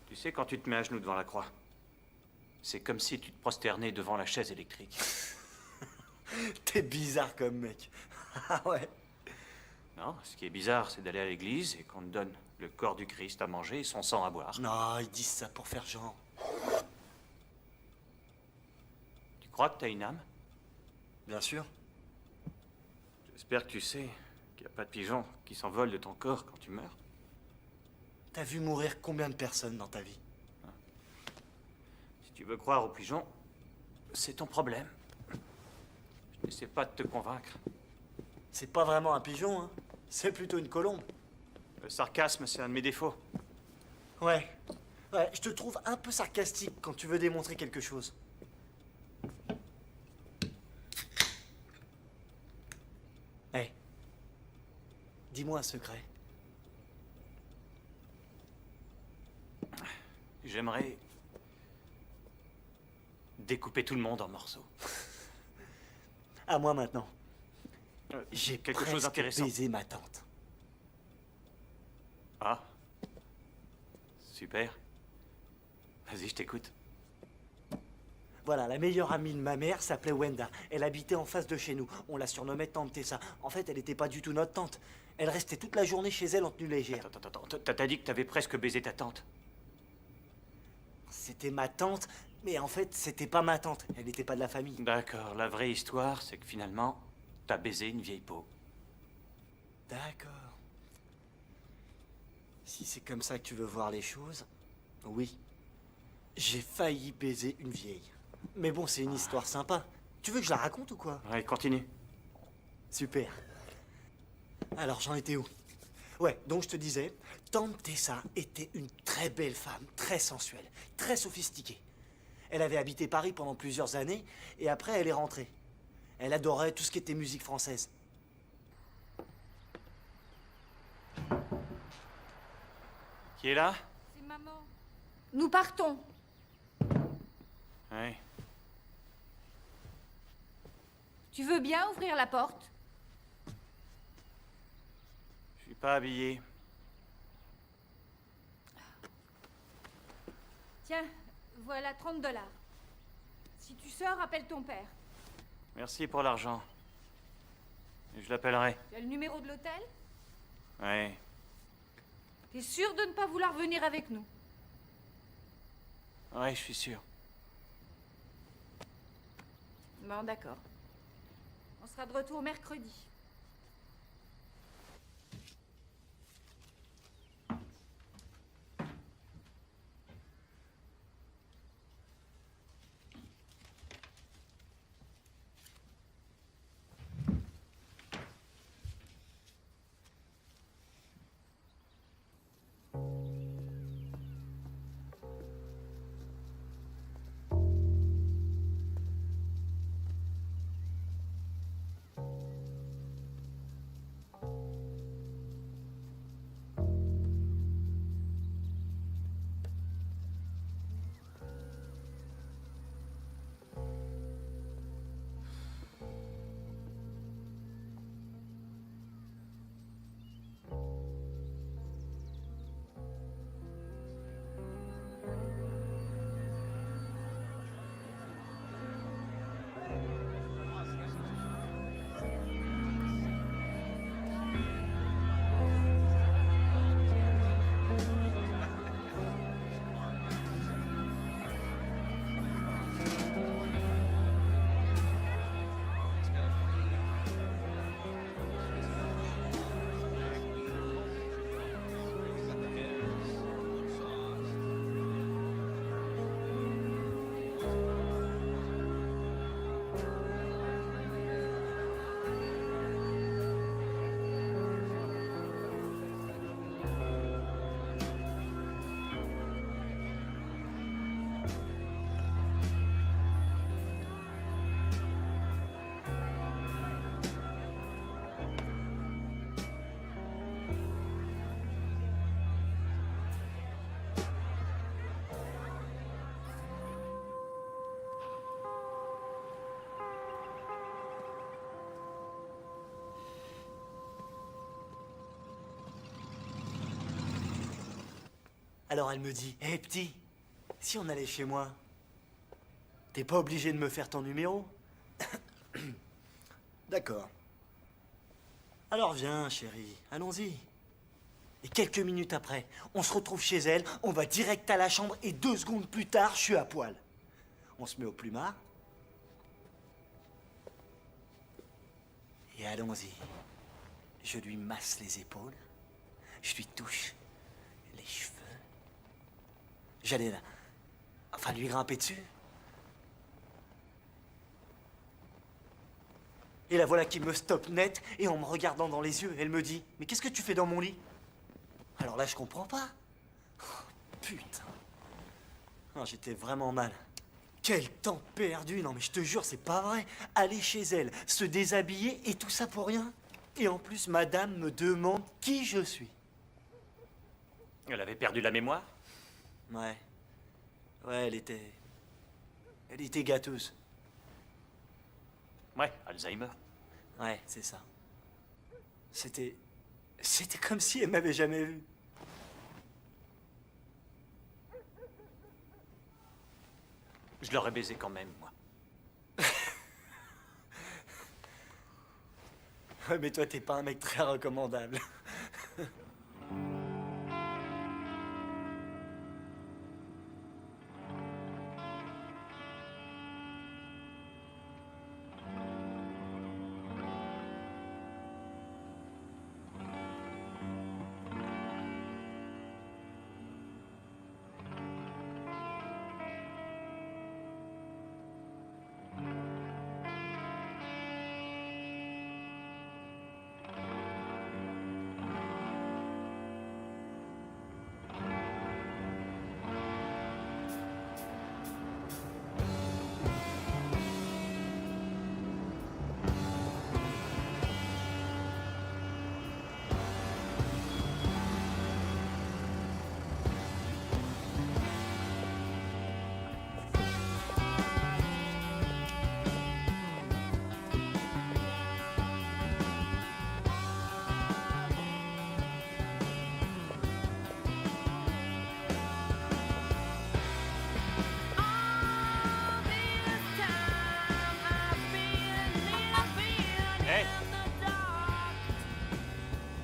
Tu sais, quand tu te mets à genoux devant la croix, c'est comme si tu te prosternais devant la chaise électrique. T'es bizarre comme mec. Ah ouais. Non, ce qui est bizarre, c'est d'aller à l'église et qu'on te donne le corps du Christ à manger et son sang à boire. Non, ils disent ça pour faire genre. Tu crois que t'as une âme? Bien sûr. J'espère que tu sais qu'il n'y a pas de pigeons qui s'envolent de ton corps quand tu meurs. T'as vu mourir combien de personnes dans ta vie? Si tu veux croire aux pigeons, c'est ton problème. Je n'essaie pas de te convaincre. C'est pas vraiment un pigeon, hein. C'est plutôt une colombe. Le sarcasme, c'est un de mes défauts. Ouais. Ouais, je te trouve un peu sarcastique quand tu veux démontrer quelque chose. Hey. Dis-moi un secret. J'aimerais découper tout le monde en morceaux. À moi maintenant. J'ai quelque chose d'intéressant. baisé ma tante. Ah. Super. Vas-y, je t'écoute. Voilà, la meilleure amie de ma mère s'appelait Wenda. Elle habitait en face de chez nous. On la surnommait Tante Tessa. En fait, elle n'était pas du tout notre tante. Elle restait toute la journée chez elle en tenue légère. Attends. T'as dit que t'avais presque baisé ta tante. C'était ma tante, mais en fait, c'était pas ma tante. Elle n'était pas de la famille. D'accord, la vraie histoire, c'est que finalement, t'as baisé une vieille peau. D'accord. Si c'est comme ça que tu veux voir les choses, oui. J'ai failli baiser une vieille. Mais bon, c'est une histoire sympa. Tu veux que je la raconte ou quoi? Ouais, continue. Super. Alors, j'en étais où? Ouais, donc je te disais, Tante Tessa était une très belle femme, très sensuelle, très sophistiquée. Elle avait habité Paris pendant plusieurs années, et après, elle est rentrée. Elle adorait tout ce qui était musique française. Qui est là? C'est maman. Nous partons. Ouais. Tu veux bien ouvrir la porte? Je suis pas habillé. Tiens, voilà 30 $. Si tu sors, appelle ton père. Merci pour l'argent. Je l'appellerai. Tu as le numéro de l'hôtel? Ouais. T'es sûr de ne pas vouloir venir avec nous? Ouais, je suis sûr. Bon, d'accord. On sera de retour mercredi. Alors elle me dit, hé petit, si on allait chez moi, t'es pas obligé de me faire ton numéro? D'accord. Alors viens, chérie, allons-y. Et quelques minutes après, on se retrouve chez elle, on va direct à la chambre et 2 secondes plus tard, je suis à poil. On se met au plumard. Et allons-y. Je lui masse les épaules, je lui touche les cheveux. J'allais là, enfin lui grimper dessus. Et la voilà qui me stoppe net, et en me regardant dans les yeux, elle me dit « Mais qu'est-ce que tu fais dans mon lit ?» Alors là, je comprends pas. Oh, putain. Oh, j'étais vraiment mal. Quel temps perdu. Non mais je te jure, c'est pas vrai. Aller chez elle, se déshabiller, et tout ça pour rien. Et en plus, madame me demande qui je suis. Elle avait perdu la mémoire? Ouais. Ouais, elle était gâteuse. Ouais, Alzheimer. Ouais, c'est ça. C'était comme si elle m'avait jamais vu. Je l'aurais baisé quand même, moi. Ouais, mais toi, t'es pas un mec très recommandable.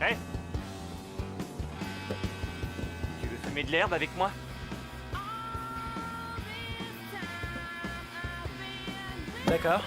Hey! Tu veux fumer de l'herbe avec moi? D'accord.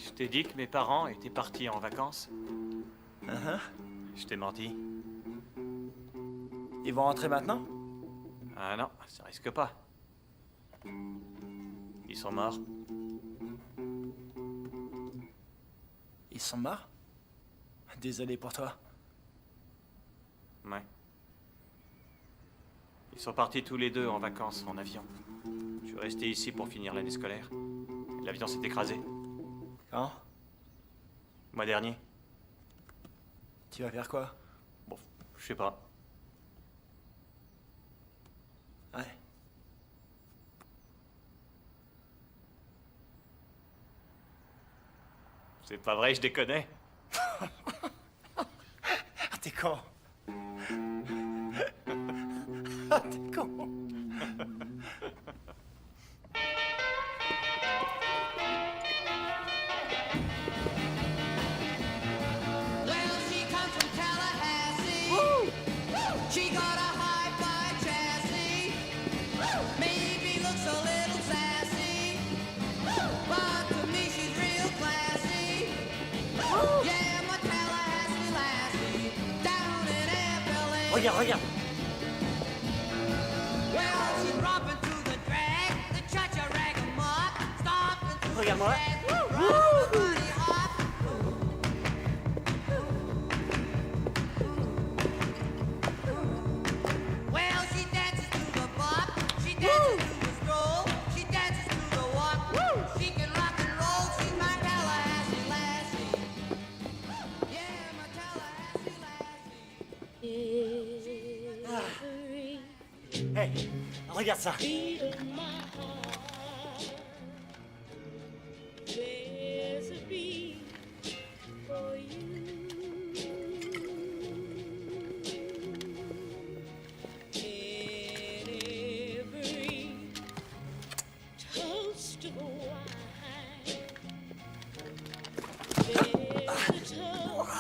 Je t'ai dit que mes parents étaient partis en vacances. Uh-huh. Je t'ai menti. Ils vont rentrer maintenant? Ah non, ça risque pas. Ils sont morts. Ils sont morts? Désolé pour toi. Ouais. Ils sont partis tous les deux en vacances en avion. Je suis resté ici pour finir l'année scolaire. L'avion s'est écrasé. Quand? Mois dernier. Tu vas faire quoi? Bon, je sais pas. Ouais. C'est pas vrai, je déconnais. Ah, t'es con. Ah, t'es con. She got a high-fly chassis. Maybe looks a little sassy, but to me she's real classy. Yeah, my Tallahassee lassie, down in FLA. Regarde. Well, she's romping through the drag, the cha-cha rag and muck, stomping through the Regarde-moi. drag, rocking the bunny hop. regarde ça. Beat of my heart. There's a beat for you. In every toast of wine, there's a toast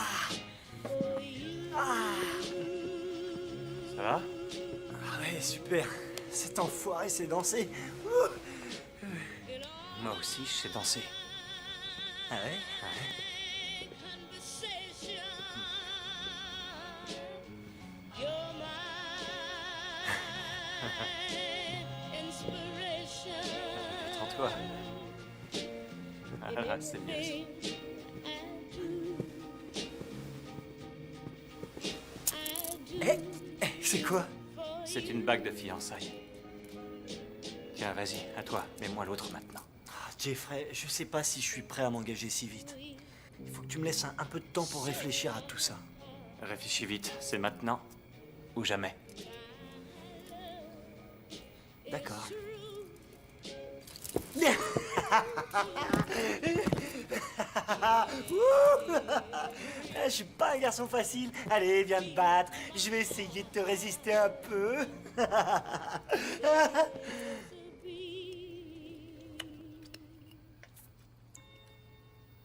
for you. Ça va? Ah ouais, super. Cet enfoiré s'est dansé. Moi aussi, je sais danser. Ah ouais? Conversation. You're my inspiration. Détends-toi. Ah, c'est bien ça. C'est quoi? C'est une bague de fiançailles. Tiens, vas-y, à toi. Mets-moi l'autre maintenant. Ah, Jeffrey, je sais pas si je suis prêt à m'engager si vite. Il faut que tu me laisses un peu de temps pour réfléchir à tout ça. Réfléchis vite. C'est maintenant ou jamais. D'accord. Je suis pas un garçon facile. Allez, viens te battre. Je vais essayer de te résister un peu.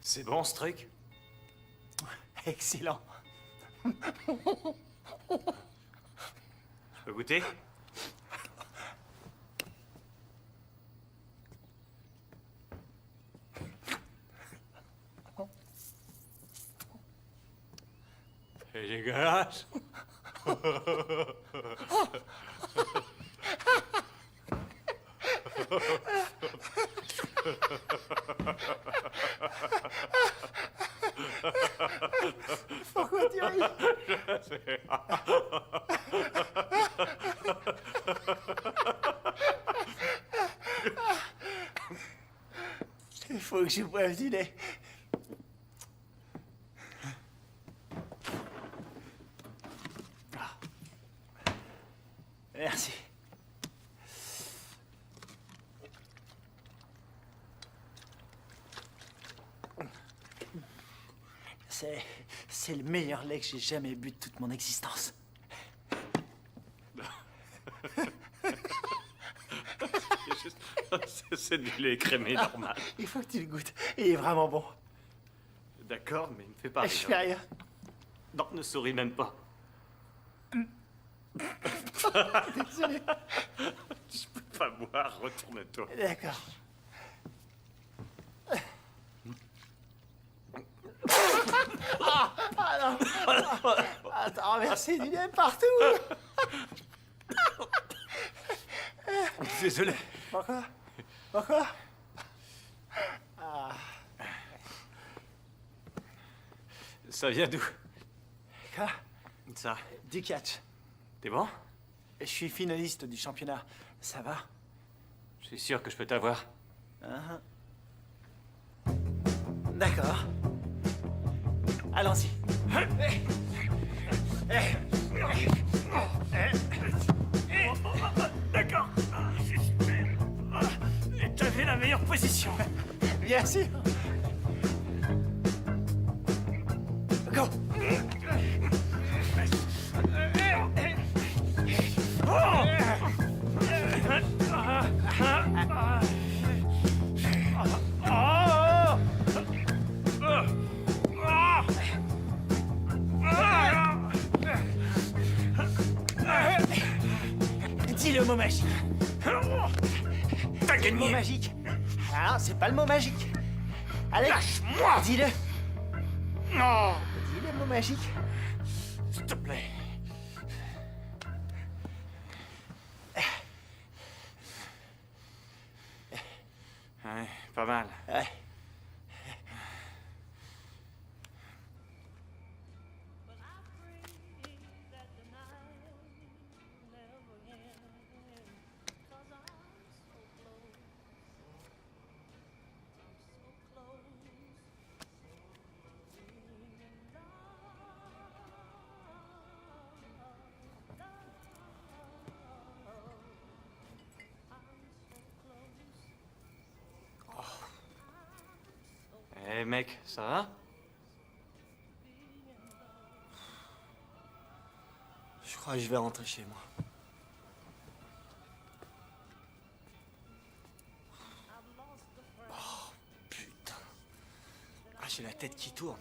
C'est bon ce truc? Excellent. Je peux goûter? C'est dégueulasse. Pourquoi tu ris? Je sais pas. Il faut que je boive du lait. Merci. C'est le meilleur lait que j'ai jamais bu de toute mon existence. C'est du lait crémé normal. Il faut que tu le goûtes. Il est vraiment bon. D'accord, mais ne fais pas rire. Je fais rien. Non, ne souris même pas. Désolé. Je peux pas boire, retourne-toi. D'accord. Ah non. T'as renversé du lait partout. Désolé. Pourquoi? Pourquoi? Ah. Ça vient d'où? Quoi? Ça. Du catch. T'es bon? Je suis finaliste du championnat. Ça va? Je suis sûr que je peux t'avoir. D'accord. Allons-y. D'accord. C'est super. Et t'avais la meilleure position. Bien sûr. Go. Dis le mot magique. T'as Le mot gagné. magique. Ah, c'est pas le mot magique. Allez, Lâche-moi. dis-le. Non. Dis le mot magique. S'il te plaît. Ouais, pas mal. Ouais. mec, ça va? Je crois que je vais rentrer chez moi. Oh, putain. Ah, j'ai la tête qui tourne.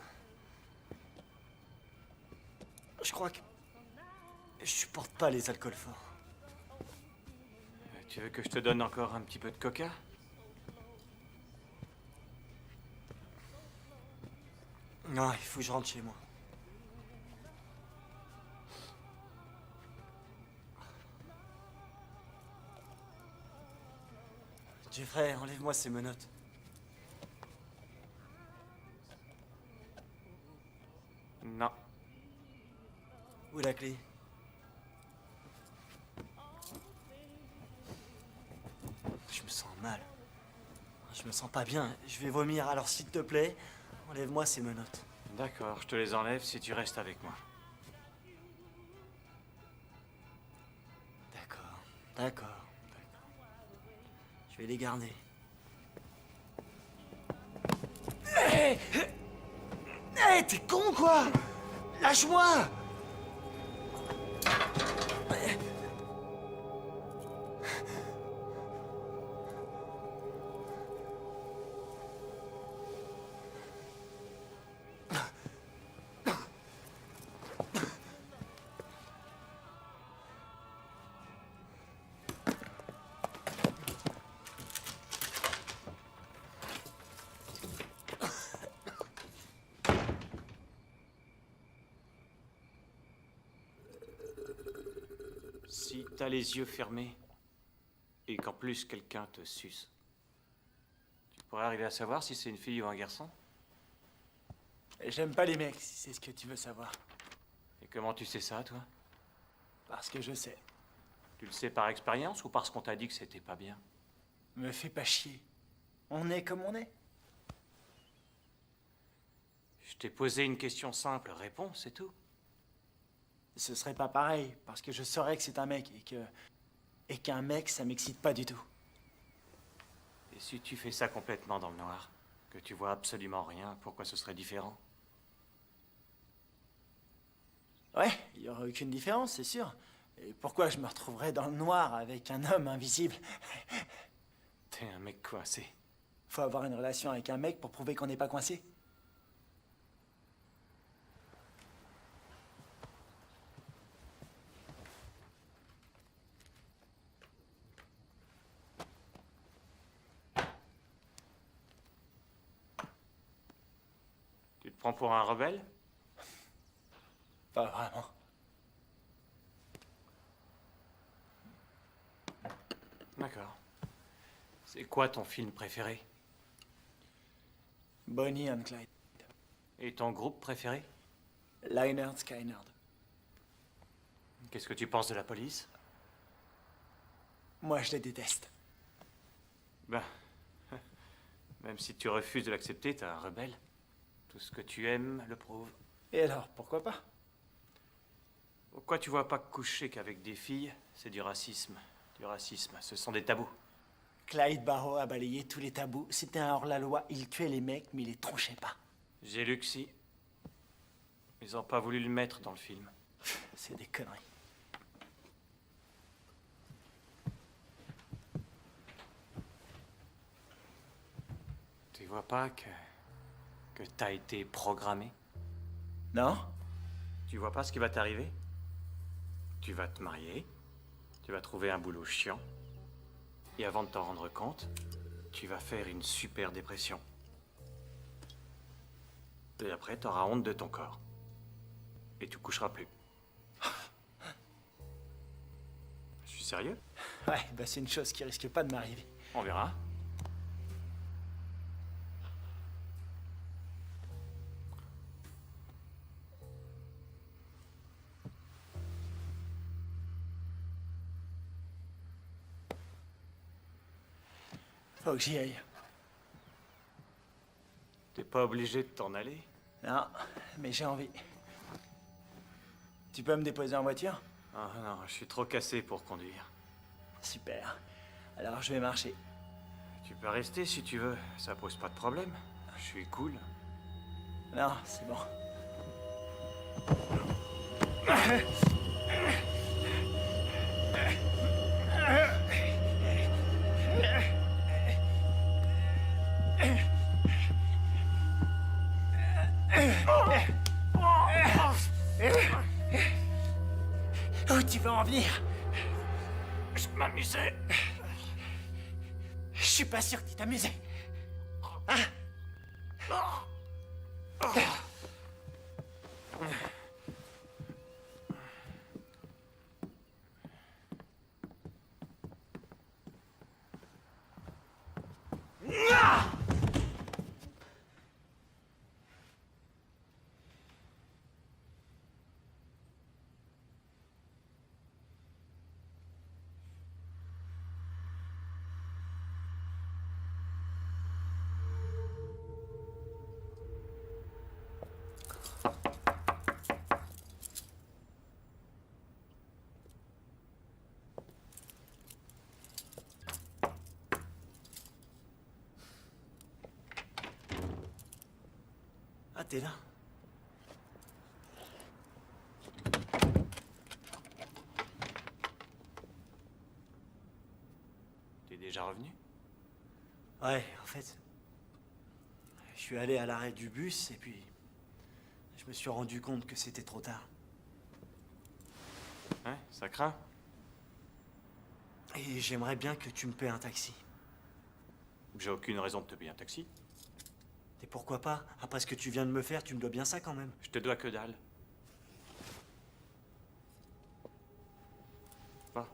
Je crois que... je supporte pas les alcools forts. Tu veux que je te donne encore un petit peu de coca? Non, il faut que je rentre chez moi. Jeffrey, enlève-moi ces menottes. Non. Où est la clé? Je me sens mal. Je me sens pas bien. Je vais vomir, alors s'il te plaît, enlève-moi ces menottes. D'accord, je te les enlève si tu restes avec moi. D'accord, d'accord. Je vais les garder. Hé, t'es con quoi? Lâche-moi! Si t'as les yeux fermés et qu'en plus quelqu'un te suce, tu pourrais arriver à savoir si c'est une fille ou un garçon? J'aime pas les mecs, si c'est ce que tu veux savoir. Et comment tu sais ça, toi? Parce que je sais. Tu le sais par expérience ou parce qu'on t'a dit que c'était pas bien? Me fais pas chier. On est comme on est. Je t'ai posé une question simple, réponds, c'est tout. Ce serait pas pareil, parce que je saurais que c'est un mec et qu'un mec, ça m'excite pas du tout. Et si tu fais ça complètement dans le noir, que tu vois absolument rien, pourquoi ce serait différent? Ouais, il y aurait aucune différence, c'est sûr. Et pourquoi je me retrouverais dans le noir avec un homme invisible? T'es un mec coincé. Faut avoir une relation avec un mec pour prouver qu'on n'est pas coincé. Tu te prends pour un rebelle? Pas vraiment. D'accord. C'est quoi ton film préféré? Bonnie and Clyde. Et ton groupe préféré? Lynyrd Skynyrd. Qu'est-ce que tu penses de la police? Moi, je les déteste. Ben, même si tu refuses de l'accepter, t'es un rebelle. Tout ce que tu aimes le prouve. Et alors, pourquoi pas? Pourquoi tu vois pas que coucher qu'avec des filles, c'est du racisme? Du racisme, ce sont des tabous. Clyde Barrow a balayé tous les tabous. C'était un hors-la-loi. Il tuait les mecs, mais il les tronchait pas. J'ai lu que si. Ils ont pas voulu le mettre dans le film. C'est des conneries. Tu vois pas que t'as été programmé? Non? Tu vois pas ce qui va t'arriver? Tu vas te marier, tu vas trouver un boulot chiant, et avant de t'en rendre compte, tu vas faire une super dépression. Et après, t'auras honte de ton corps. Et tu coucheras plus. Je suis sérieux? Ouais, bah c'est une chose qui risque pas de m'arriver. On verra. Faut que j'y aille. T'es pas obligé de t'en aller? Non, mais j'ai envie. Tu peux me déposer en voiture? Ah non, je suis trop cassé pour conduire. Super. Alors je vais marcher. Tu peux rester si tu veux, ça pose pas de problème. Je suis cool. Non, c'est bon. Où tu veux en venir? Je m'amusais. Je suis pas sûr que tu t'amusais. Hein? Ah, t'es là? T'es déjà revenu? Ouais, en fait, je suis allé à l'arrêt du bus et puis je me suis rendu compte que c'était trop tard. Ouais, ça craint. Et j'aimerais bien que tu me paies un taxi. J'ai aucune raison de te payer un taxi. Et pourquoi pas? Après ce que tu viens de me faire, tu me dois bien ça quand même. Je te dois que dalle. Bon.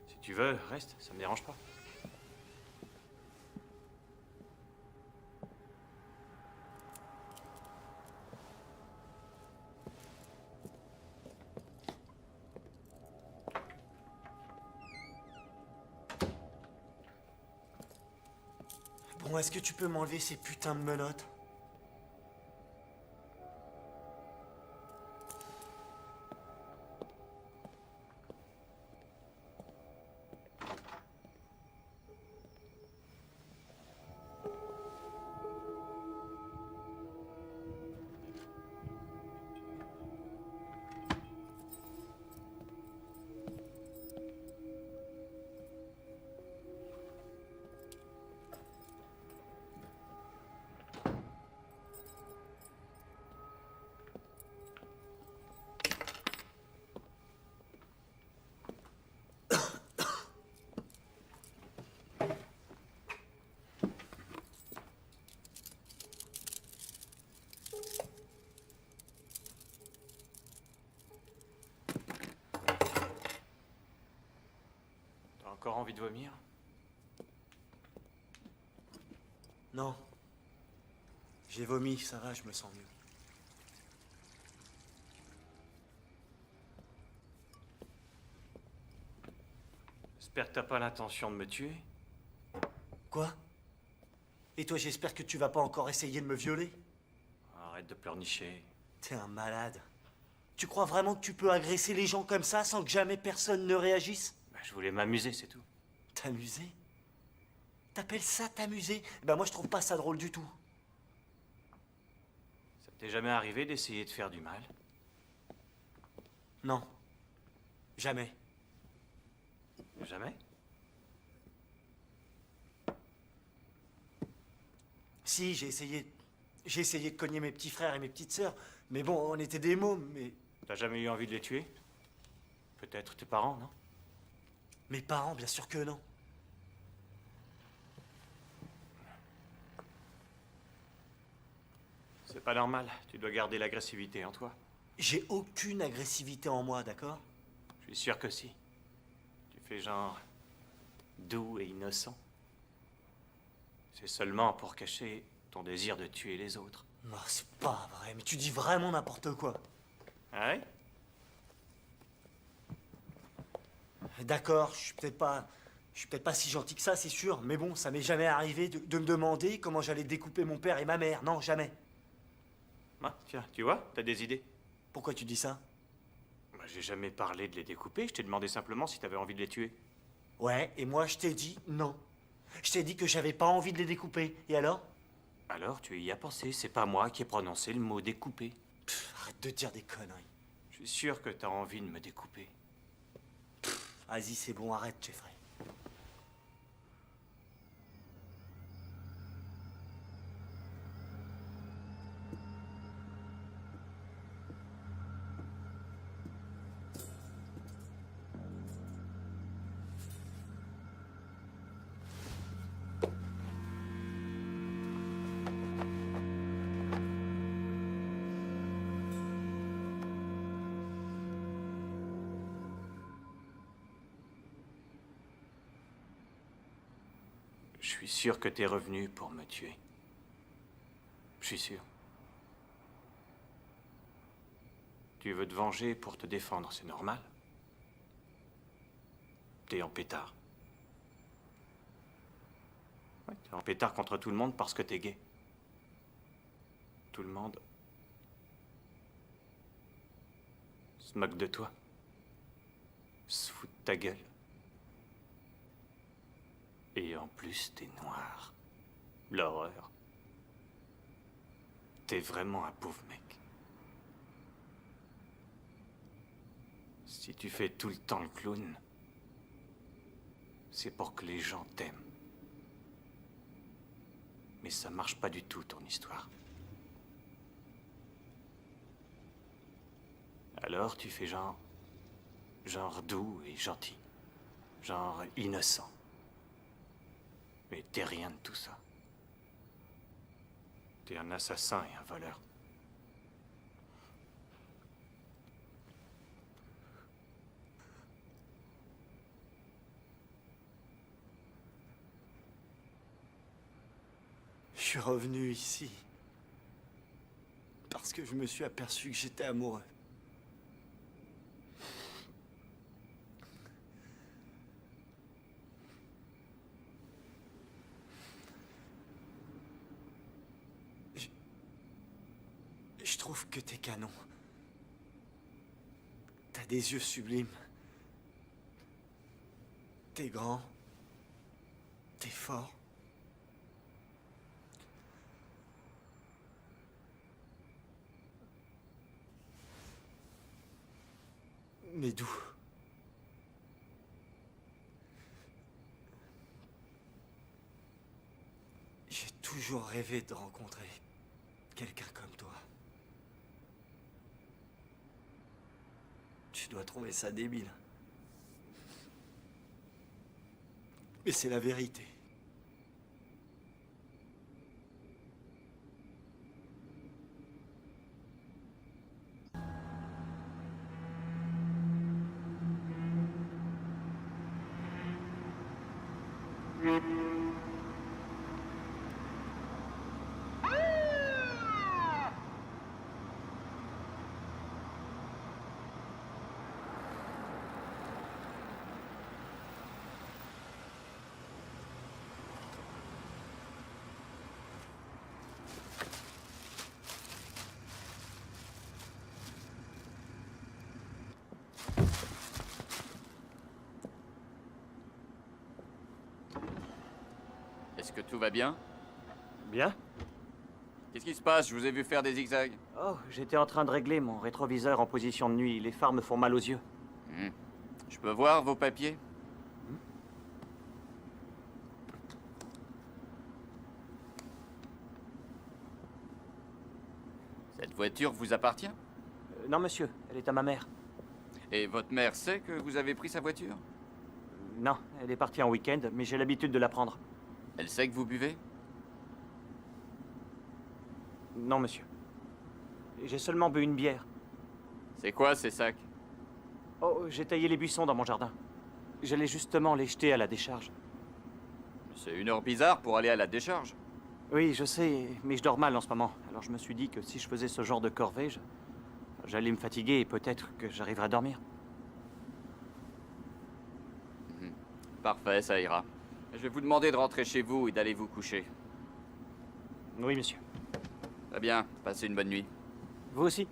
Si tu veux, reste, ça me dérange pas. Bon, est-ce que tu peux m'enlever ces putains de menottes? T'as encore envie de vomir? Non. J'ai vomi, ça va, je me sens mieux. J'espère que t'as pas l'intention de me tuer. Quoi? Et toi, j'espère que tu vas pas encore essayer de me violer? Arrête de pleurnicher. T'es un malade. Tu crois vraiment que tu peux agresser les gens comme ça sans que jamais personne ne réagisse? Bah, je voulais m'amuser, c'est tout. T'amuser? T'appelles ça t'amuser? Ben moi, je trouve pas ça drôle du tout. Ça t'est jamais arrivé d'essayer de faire du mal? Non. Jamais. Jamais? Si, j'ai essayé. J'ai essayé de cogner mes petits frères et mes petites sœurs. Mais bon, on était des mômes, mais... T'as jamais eu envie de les tuer? Peut-être tes parents, non? Mes parents, bien sûr que non. C'est pas normal. Tu dois garder l'agressivité en toi. J'ai aucune agressivité en moi, d'accord? Je suis sûr que si. Tu fais genre doux et innocent. C'est seulement pour cacher ton désir de tuer les autres. Non, c'est pas vrai, mais tu dis vraiment n'importe quoi. Ah ouais? D'accord, je suis peut-être pas si gentil que ça, c'est sûr, mais bon, ça m'est jamais arrivé de me demander comment j'allais découper mon père et ma mère. Non, jamais. Ah, tiens, tu vois, t'as des idées. Pourquoi tu dis ça? Bah, j'ai jamais parlé de les découper, je t'ai demandé simplement si t'avais envie de les tuer. Ouais, et moi je t'ai dit non. Je t'ai dit que j'avais pas envie de les découper. Et alors? Alors, tu y as pensé. C'est pas moi qui ai prononcé le mot découper. Arrête de dire des conneries. Je suis sûr que t'as envie de me découper. Vas-y, c'est bon, arrête, Jeffrey. Je suis sûr que t'es revenu pour me tuer. Je suis sûr. Tu veux te venger pour te défendre, c'est normal. T'es en pétard. Ouais, t'es en pétard contre tout le monde parce que t'es gay. Tout le monde se moque de toi. Se fout de ta gueule. Et en plus, t'es noir. L'horreur. T'es vraiment un pauvre mec. Si tu fais tout le temps le clown, c'est pour que les gens t'aiment. Mais ça marche pas du tout, ton histoire. Alors tu fais genre doux et gentil. Genre innocent. Mais t'es rien de tout ça. T'es un assassin et un voleur. Je suis revenu ici parce que je me suis aperçu que j'étais amoureux. Je trouve que t'es canon. T'as des yeux sublimes. T'es grand. T'es fort. Mais d'où? J'ai toujours rêvé de rencontrer quelqu'un comme toi. Tu dois trouver ça débile. Mais c'est la vérité. Est-ce que tout va bien? Bien? Qu'est-ce qui se passe? Je vous ai vu faire des zigzags. Oh, j'étais en train de régler mon rétroviseur en position de nuit. Les phares me font mal aux yeux. Je peux voir vos papiers? Cette voiture vous appartient? Non, monsieur. Elle est à ma mère. Et votre mère sait que vous avez pris sa voiture? Non, elle est partie en week-end, mais j'ai l'habitude de la prendre. Elle sait que vous buvez? Non, monsieur. J'ai seulement bu une bière. C'est quoi ces sacs? Oh, j'ai taillé les buissons dans mon jardin. J'allais justement les jeter à la décharge. C'est une heure bizarre pour aller à la décharge. Oui, je sais, mais je dors mal en ce moment. Alors je me suis dit que si je faisais ce genre de corvée, j'allais me fatiguer et peut-être que j'arriverais à dormir. Parfait, ça ira. Je vais vous demander de rentrer chez vous et d'aller vous coucher. Oui, monsieur. Très bien, passez une bonne nuit. Vous aussi.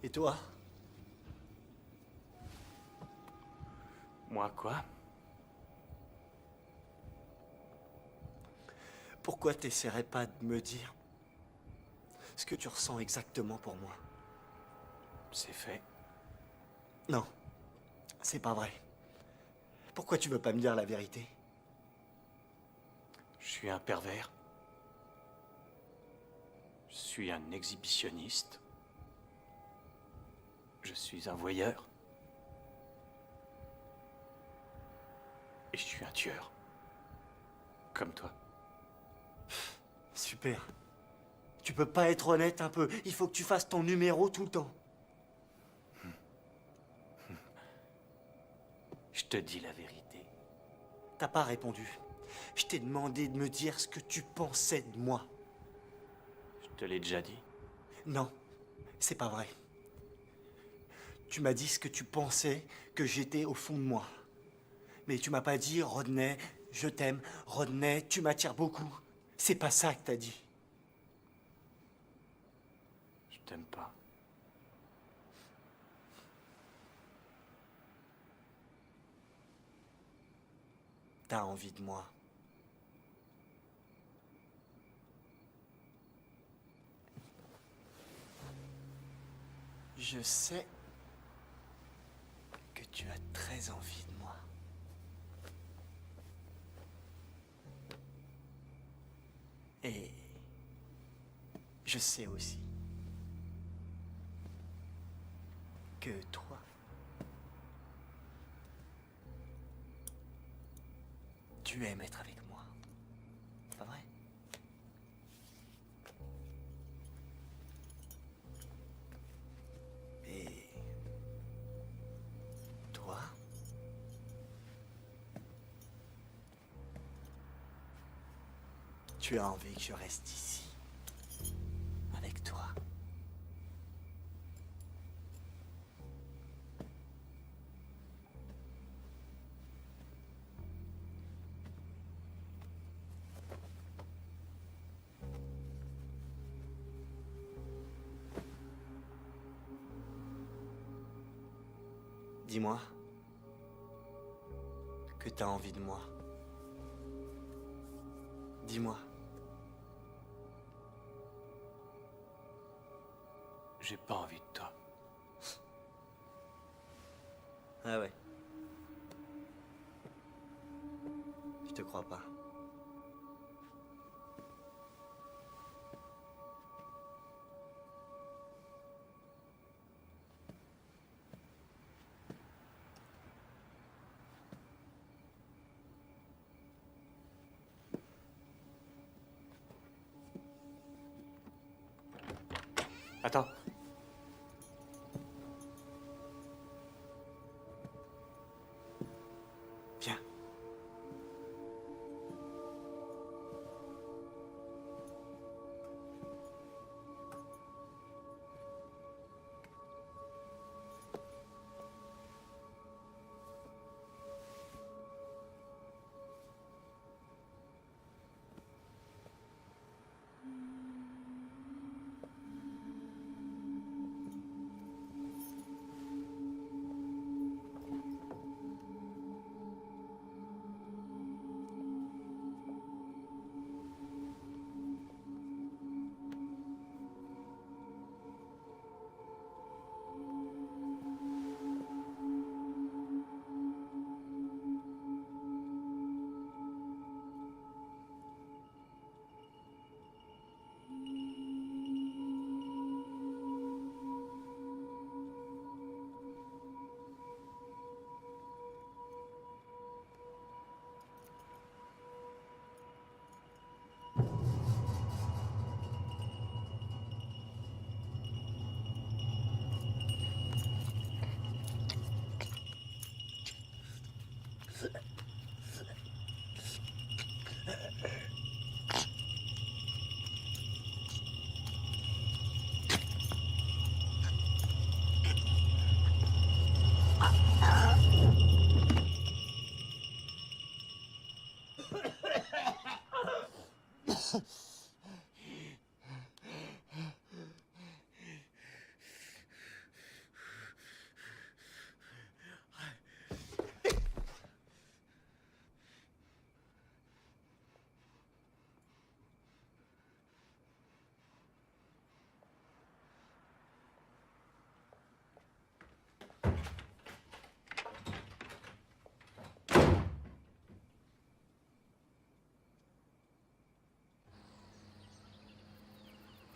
Et toi? Moi, quoi? Pourquoi t'essaierais pas de me dire ce que tu ressens exactement pour moi? C'est fait. Non, c'est pas vrai. Pourquoi tu veux pas me dire la vérité? Je suis un pervers. Je suis un exhibitionniste. Je suis un voyeur. Et je suis un tueur. Comme toi. Super. Tu peux pas être honnête un peu. Il faut que tu fasses ton numéro tout le temps. Je te dis la vérité. T'as pas répondu. Je t'ai demandé de me dire ce que tu pensais de moi. Je te l'ai déjà dit. Non, c'est pas vrai. Tu m'as dit ce que tu pensais que j'étais au fond de moi. Mais tu m'as pas dit, Rodney, je t'aime, Rodney, tu m'attires beaucoup. C'est pas ça que t'as dit. Je t'aime pas. T'as envie de moi. Je sais que tu as très envie de moi. Et je sais aussi que toi, tu aimes être avec moi. Pas vrai? Et toi, tu as envie que je reste ici, avec toi. Dis-moi que t'as envie de moi. Dis-moi. J'ai pas envie de toi. Ah ouais. Je te crois pas. Attends. Viens.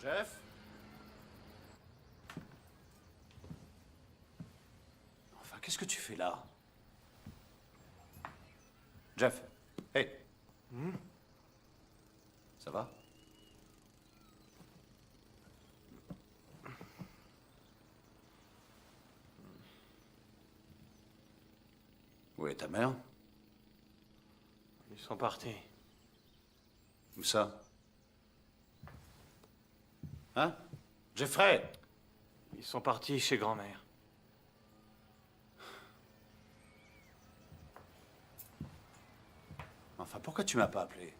Jeff? Enfin, qu'est-ce que tu fais là? Jeff, hey. Ça va? Où est ta mère? Ils sont partis. Où ça? Hein? Jeffrey! Ils sont partis chez grand-mère. Enfin, pourquoi tu m'as pas appelé?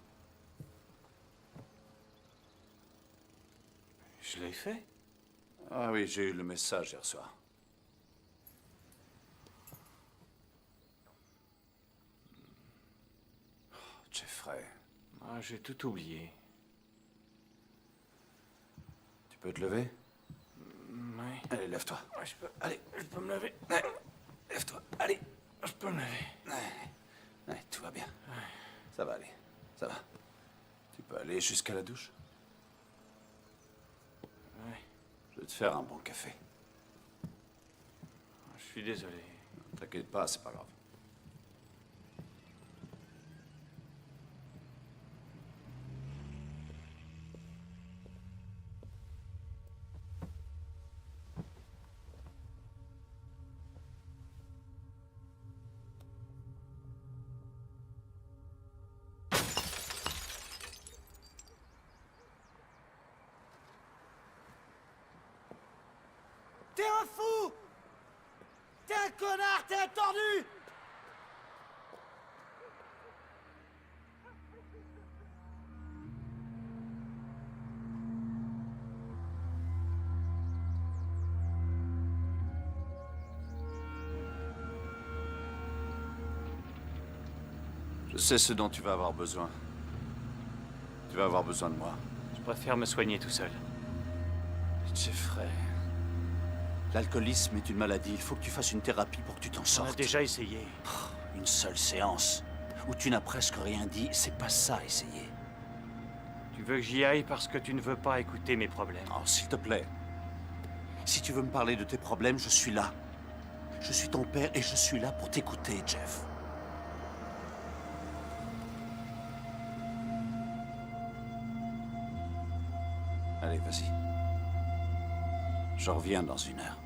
Je l'ai fait. Ah oui, j'ai eu le message hier soir. Oh, Jeffrey, Ah, j'ai tout oublié. tu peux te lever? Oui. Allez, lève-toi. Ouais, allez, je peux me lever. Ouais. Lève-toi. Allez. Je peux me lever. Ouais, tout va bien. Ça va aller. Ça va. Tu peux aller jusqu'à la douche? Oui. Je vais te faire un bon café. Je suis désolé. T'inquiète pas, c'est pas grave. T'es un fou! T'es un connard! T'es un tordu! Je sais ce dont tu vas avoir besoin. Tu vas avoir besoin de moi. Je préfère me soigner tout seul. Jeffrey, l'alcoolisme est une maladie. Il faut que tu fasses une thérapie pour que tu t'en On a sortes. déjà essayé. Une seule séance où tu n'as presque rien dit, c'est pas ça, essayer. Tu veux que j'y aille parce que tu ne veux pas écouter mes problèmes. Oh, s'il te plaît. Si tu veux me parler de tes problèmes, je suis là. Je suis ton père et je suis là pour t'écouter, Jeff. Allez, vas-y. Je reviens dans 1 heure.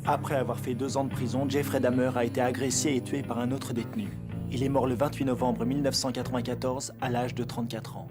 Après avoir fait 2 ans de prison, Jeffrey Dahmer a été agressé et tué par un autre détenu. Il est mort le 28 novembre 1994 à l'âge de 34 ans.